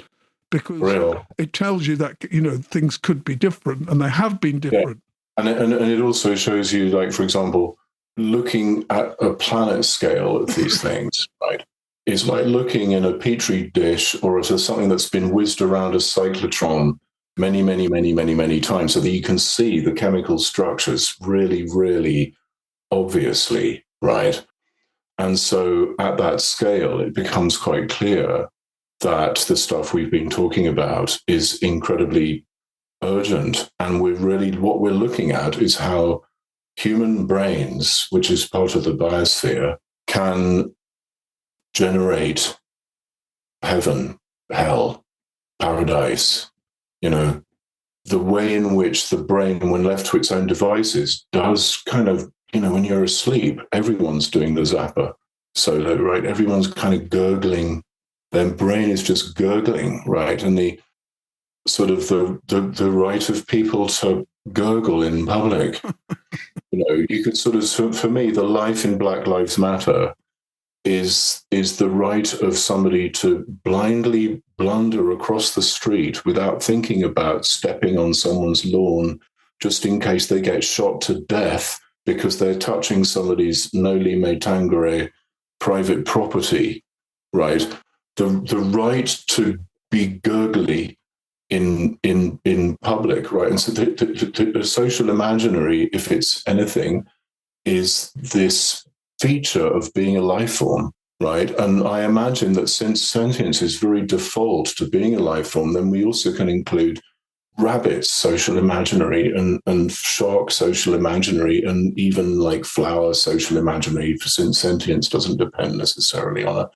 because it tells you that, things could be different, and they have been different. Yeah. And it also shows you, like, for example, looking at a planet scale at these things, right, is like looking in a petri dish or at something that's been whizzed around a cyclotron many, many, many, many, many times, so that you can see the chemical structures really, really obviously, right? And so at that scale, it becomes quite clear that the stuff we've been talking about is incredibly urgent. And what we're looking at is how human brains, which is part of the biosphere, can generate heaven, hell, paradise. The way in which the brain, when left to its own devices, does kind of, when you're asleep, everyone's doing the Zappa solo, right? Everyone's kind of gurgling. Their brain is just gurgling, right? And the sort of the right of people to gurgle in public. You could sort of, for me, the life in Black Lives Matter is the right of somebody to blindly blunder across the street without thinking about stepping on someone's lawn just in case they get shot to death because they're touching somebody's noli me tangere private property, right? The right to be gurgly in public, right? And so the social imaginary, if it's anything, is this feature of being a life form, right? And I imagine that since sentience is very default to being a life form, then we also can include rabbits, social imaginary, and shark, social imaginary, and even like flower, social imaginary, since sentience doesn't depend necessarily on a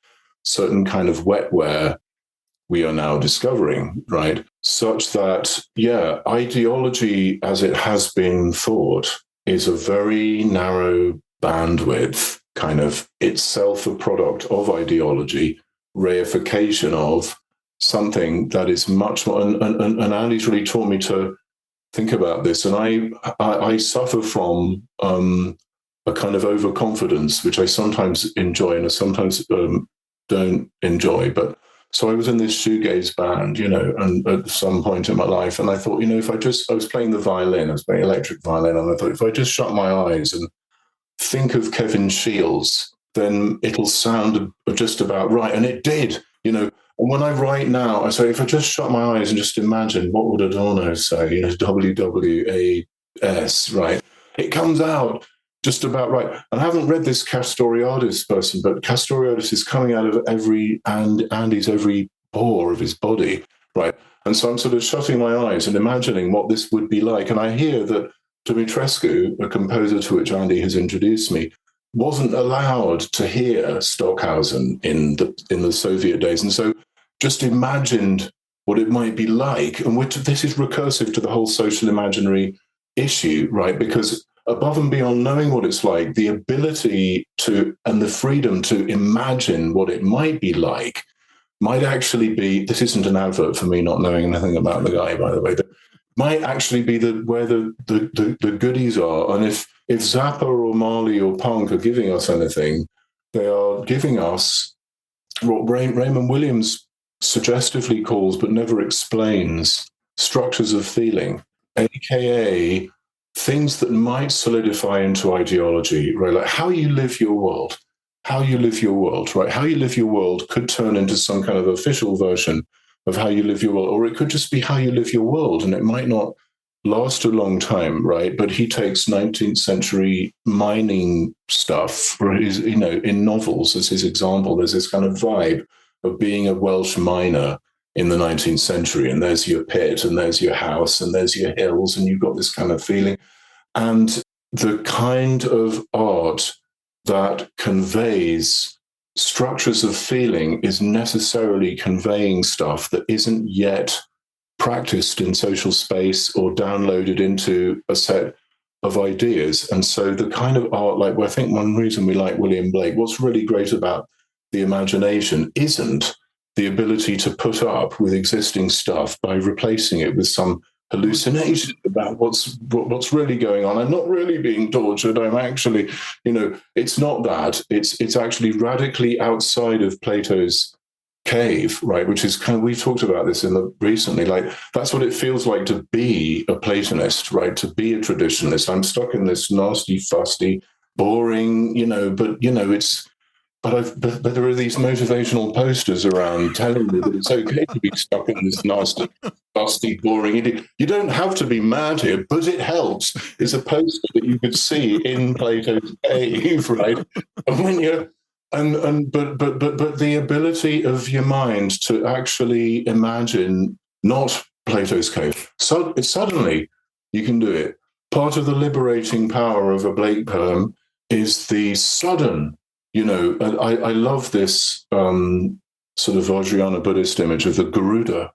certain kind of wetware we are now discovering, right? Such that, yeah, ideology as it has been thought is a very narrow bandwidth, kind of itself a product of ideology, reification of something that is much more. And Andy's really taught me to think about this. And I suffer from a kind of overconfidence, which I sometimes enjoy and I sometimes don't enjoy. But so I was in this shoegaze band, and at some point in my life, and I thought, if I was playing the violin, I was playing electric violin, and I thought, if I just shut my eyes and think of Kevin Shields, then it'll sound just about right. And it did, And when I write now, I say, if I just shut my eyes and just imagine, what would Adorno say? WWAS, right? It comes out just about right. And I haven't read this Castoriadis person, but Castoriadis is coming out of Andy's every pore of his body, right? And so I'm sort of shutting my eyes and imagining what this would be like. And I hear that Dumitrescu, a composer to which Andy has introduced me, wasn't allowed to hear Stockhausen in the Soviet days. And so just imagined what it might be like. And this is recursive to the whole social imaginary issue, right? Because above and beyond knowing what it's like, the ability to and the freedom to imagine what it might be like might actually be, this isn't an advert for me not knowing anything about the guy, by the way, but might actually be where the goodies are. And if Zappa or Marley or punk are giving us anything, they are giving us what Raymond Williams suggestively calls, but never explains, structures of feeling, aka things that might solidify into ideology, right? Like how you live your world, right? How you live your world could turn into some kind of official version of how you live your world, or it could just be how you live your world, and it might not last a long time, right? But he takes 19th century mining stuff, in novels as his example. There's this kind of vibe of being a Welsh miner in the 19th century, and there's your pit, and there's your house, and there's your hills, and you've got this kind of feeling. And the kind of art that conveys structures of feeling is necessarily conveying stuff that isn't yet practiced in social space or downloaded into a set of ideas. And so the kind of art, I think one reason we like William Blake, what's really great about the imagination isn't the ability to put up with existing stuff by replacing it with some hallucination about what's really going on. I'm not really being tortured. I'm actually, it's not that. It's actually radically outside of Plato's cave, right? Which is kind of, we've talked about this recently. That's what it feels like to be a Platonist, right? To be a traditionalist. I'm stuck in this nasty, fusty, boring, but there are these motivational posters around telling me that it's okay to be stuck in this nasty, dusty, boring. You don't have to be mad here, but it helps. It's a poster that you could see in Plato's cave, right? And when you're but the ability of your mind to actually imagine not Plato's cave. So suddenly you can do it. Part of the liberating power of a Blake poem is the sudden. I love this sort of Vajrayana Buddhist image of the Garuda,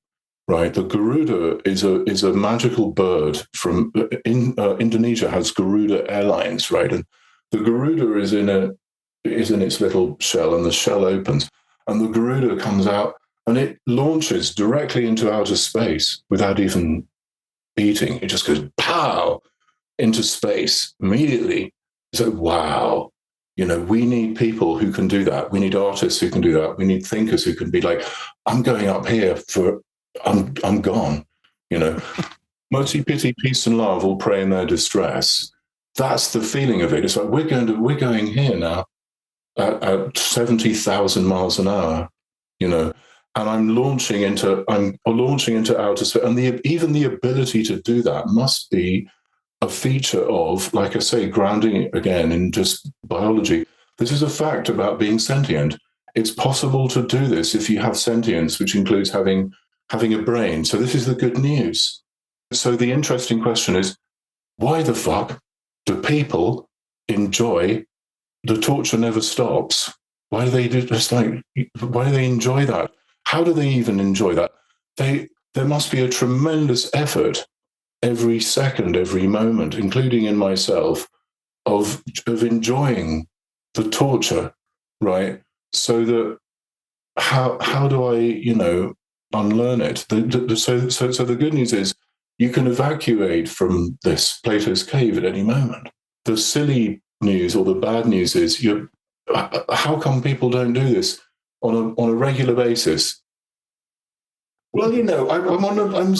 right? The Garuda is a magical bird from Indonesia, has Garuda Airlines, right? And the Garuda is in its little shell, and the shell opens, and the Garuda comes out, and it launches directly into outer space without even eating. It just goes pow into space immediately. It's like, wow. We need people who can do that. We need artists who can do that. We need thinkers who can be like, I'm going up here I'm gone. Mercy, pity, peace, and love all pray in their distress. That's the feeling of it. It's like we're going here now at 70,000 miles an hour, and I'm launching into outer space, and even the ability to do that must be a feature of, like I say, grounding again in just biology. This is a fact about being sentient. It's possible to do this if you have sentience, which includes having a brain. So this is the good news. So the interesting question is, why the fuck do people enjoy the torture never stops? Why do they why do they enjoy that? How do they even enjoy that? There must be a tremendous effort every second, every moment, including in myself, of enjoying the torture, right? So that how do I, unlearn it? So the good news is you can evacuate from this Plato's cave at any moment. The silly news or the bad news is how come people don't do this on a regular basis? Well, I'm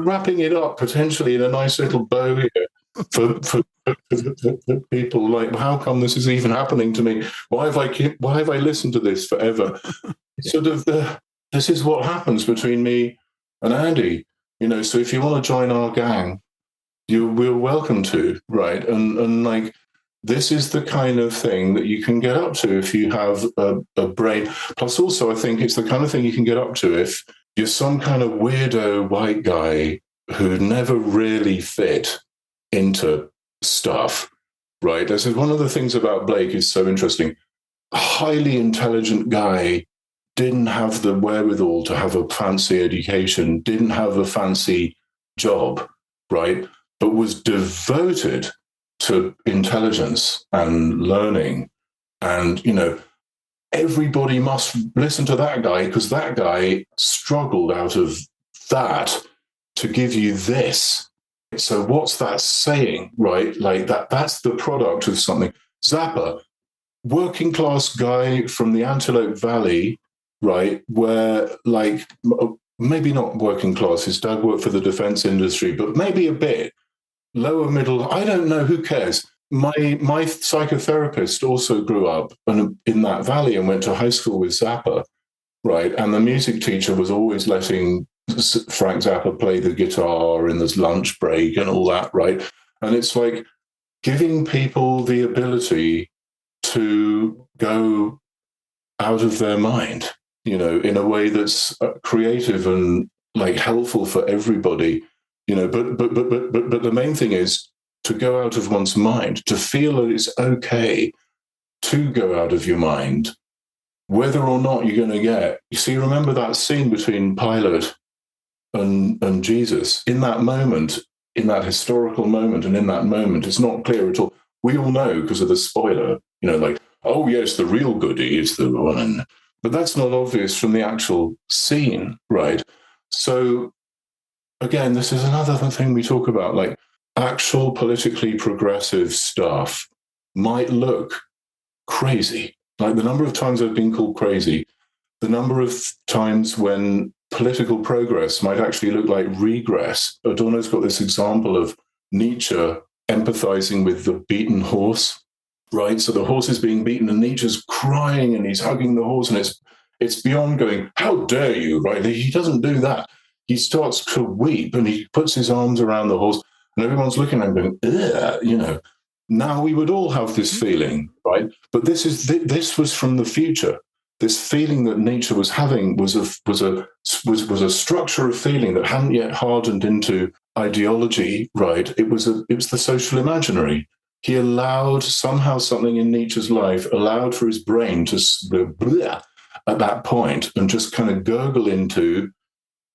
wrapping it up potentially in a nice little bow here for people. Like, how come this is even happening to me? Why have I listened to this forever? Sort of this is what happens between me and Andy. So if you want to join our gang, we're welcome to, right? And like, this is the kind of thing that you can get up to if you have a brain. Plus, also, I think it's the kind of thing you can get up to if you're some kind of weirdo white guy who never really fit into stuff, right? This is one of the things about Blake is so interesting. A highly intelligent guy didn't have the wherewithal to have a fancy education, didn't have a fancy job, right? But was devoted to intelligence and learning. And, everybody must listen to that guy because that guy struggled out of that to give you this. So what's that saying, right? Like that's the product of something. Zappa, working class guy from the Antelope Valley, right? Where like, maybe not working class, his dad worked for the defense industry, but maybe a bit lower middle. I don't know, who cares? My psychotherapist also grew up in that valley and went to high school with Zappa, right? And the music teacher was always letting Frank Zappa play the guitar in this lunch break and all that, right? And it's like giving people the ability to go out of their mind, in a way that's creative and like helpful for everybody, But the main thing is to go out of one's mind, to feel that it's okay to go out of your mind, whether or not you're going to get. You see, remember that scene between Pilate and Jesus? In that moment, in that historical moment, and in that moment, it's not clear at all. We all know because of the spoiler, like, oh yes, the real goodie is the one. But that's not obvious from the actual scene, right? So again, this is another thing we talk about, like actual politically progressive stuff might look crazy. Like the number of times I've been called crazy, the number of times when political progress might actually look like regress. Adorno's got this example of Nietzsche empathizing with the beaten horse, right? So the horse is being beaten and Nietzsche's crying and he's hugging the horse, and it's beyond going, how dare you, right? He doesn't do that. He starts to weep and he puts his arms around the horse and everyone's looking at him going, ugh, Now we would all have this feeling, right? But this was from the future. This feeling that Nietzsche was having was a structure of feeling that hadn't yet hardened into ideology, right? It was the social imaginary. He allowed somehow something in Nietzsche's life allowed for his brain to at that point and just kind of gurgle into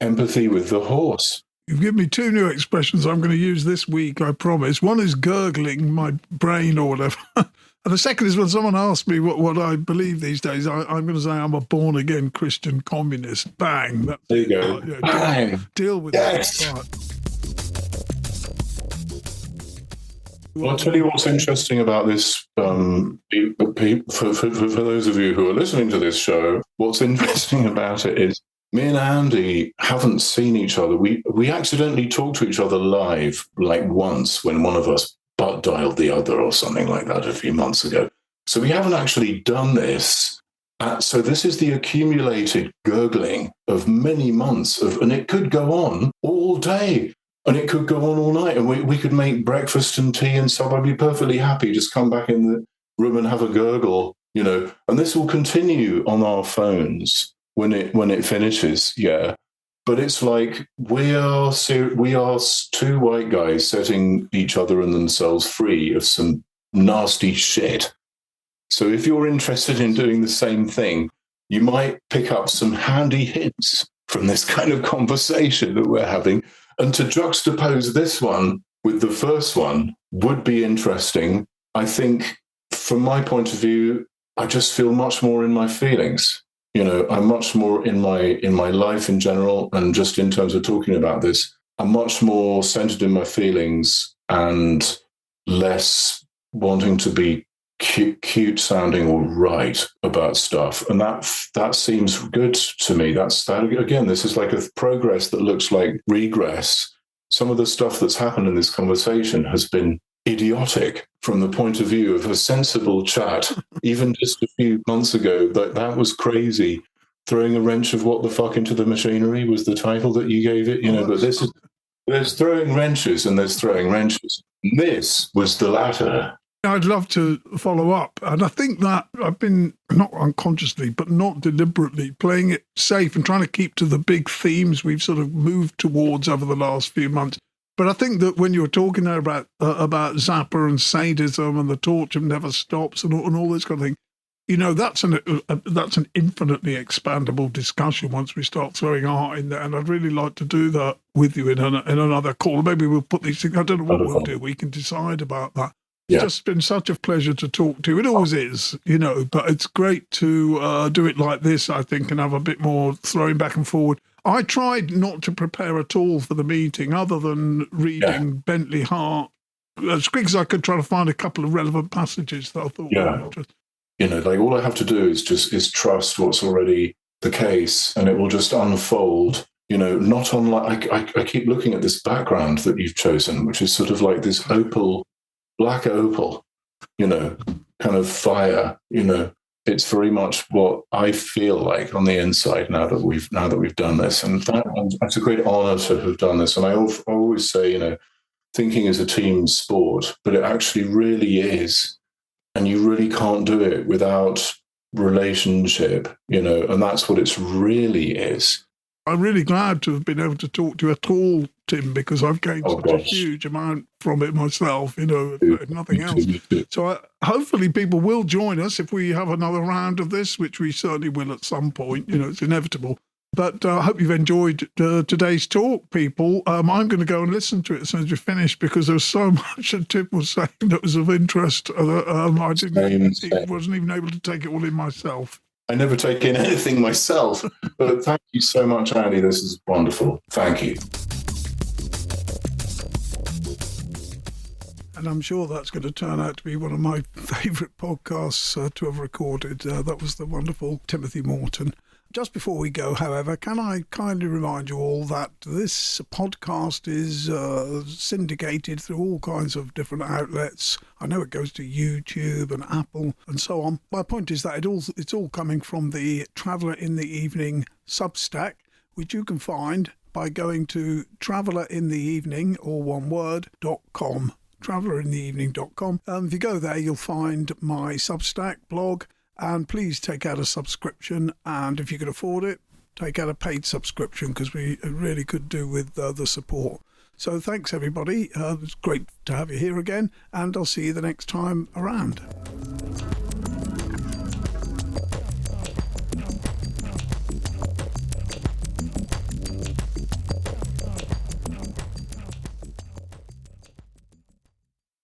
empathy with the horse. You've given me two new expressions I'm going to use this week, I promise. One is gurgling my brain or whatever. And the second is when someone asks me what I believe these days, I'm going to say I'm a born-again Christian communist. Bang. There you go. Bang. Deal with yes. that part. Well, I'll tell you what's interesting about this, for those of you who are listening to this show, what's interesting about it is me and Andy haven't seen each other. We accidentally talked to each other live like once when one of us butt dialed the other or something like that a few months ago. So we haven't actually done this. So this is the accumulated gurgling of many months and it could go on all day and it could go on all night. And we could make breakfast and tea and stuff. I'd be perfectly happy. Just come back in the room and have a gurgle, and this will continue on our phones when it finishes. Yeah. But it's like we are two white guys setting each other and themselves free of some nasty shit. So if you're interested in doing the same thing, you might pick up some handy hints from this kind of conversation that we're having. And to juxtapose this one with the first one would be interesting. I think from my point of view, I just feel much more in my feelings. I'm much more in my life in general, and just in terms of talking about this, I'm much more centered in my feelings and less wanting to be cute sounding or right about stuff. And that seems good to me. Again, this is like a progress that looks like regress. Some of the stuff that's happened in this conversation has been idiotic from the point of view of a sensible chat. Even just a few months ago, that was crazy. Throwing a wrench of what the fuck into the machinery was the title that you gave it, but there's throwing wrenches and there's throwing wrenches. This was the latter. I'd love to follow up. And I think that I've been, not unconsciously, but not deliberately, playing it safe and trying to keep to the big themes we've sort of moved towards over the last few months. But I think that when you were talking there about Zappa and sadism and the torture never stops and all this kind of thing, that's an infinitely expandable discussion once we start throwing art in there. And I'd really like to do that with you in another call. Maybe we'll put these things, I don't know what we'll do. We can decide about that. Yeah. It's just been such a pleasure to talk to. It always is, but it's great to do it like this, I think, and have a bit more throwing back and forward. I tried not to prepare at all for the meeting other than reading Bentley Hart as quick as I could, try to find a couple of relevant passages that I thought were interesting. Like all I have to do is trust what's already the case, and it will just unfold. Not unlike I keep looking at this background that you've chosen, which is sort of like this black opal, kind of fire. It's very much what I feel like on the inside now that we've done this, and that's a great honor to have done this. And I always say, thinking is a team sport, but it actually really is. And you really can't do it without relationship, and that's what it really is. I'm really glad to have been able to talk to you at all, Tim, because I've gained such a huge amount from it myself, if nothing else. So hopefully people will join us if we have another round of this, which we certainly will at some point. It's inevitable. But I hope you've enjoyed today's talk, people. I'm going to go and listen to it as soon as we finish, because there was so much that Tim was saying that was of interest. I wasn't even able to take it all in myself. I never take in anything myself. But thank you so much, Andy. This is wonderful. Thank you. And I'm sure that's going to turn out to be one of my favourite podcasts to have recorded. That was the wonderful Timothy Morton. Just before we go, however, can I kindly remind you all that this podcast is syndicated through all kinds of different outlets. I know it goes to YouTube and Apple and so on. My point is that it's all coming from the Traveller in the Evening Substack, which you can find by going to travellerintheevening, all one word, .com. travellerintheevening.com. If you go there, you'll find my Substack blog. And please take out a subscription, and if you can afford it, take out a paid subscription, because we really could do with the support. So thanks, everybody. It's great to have you here again, and I'll see you the next time around.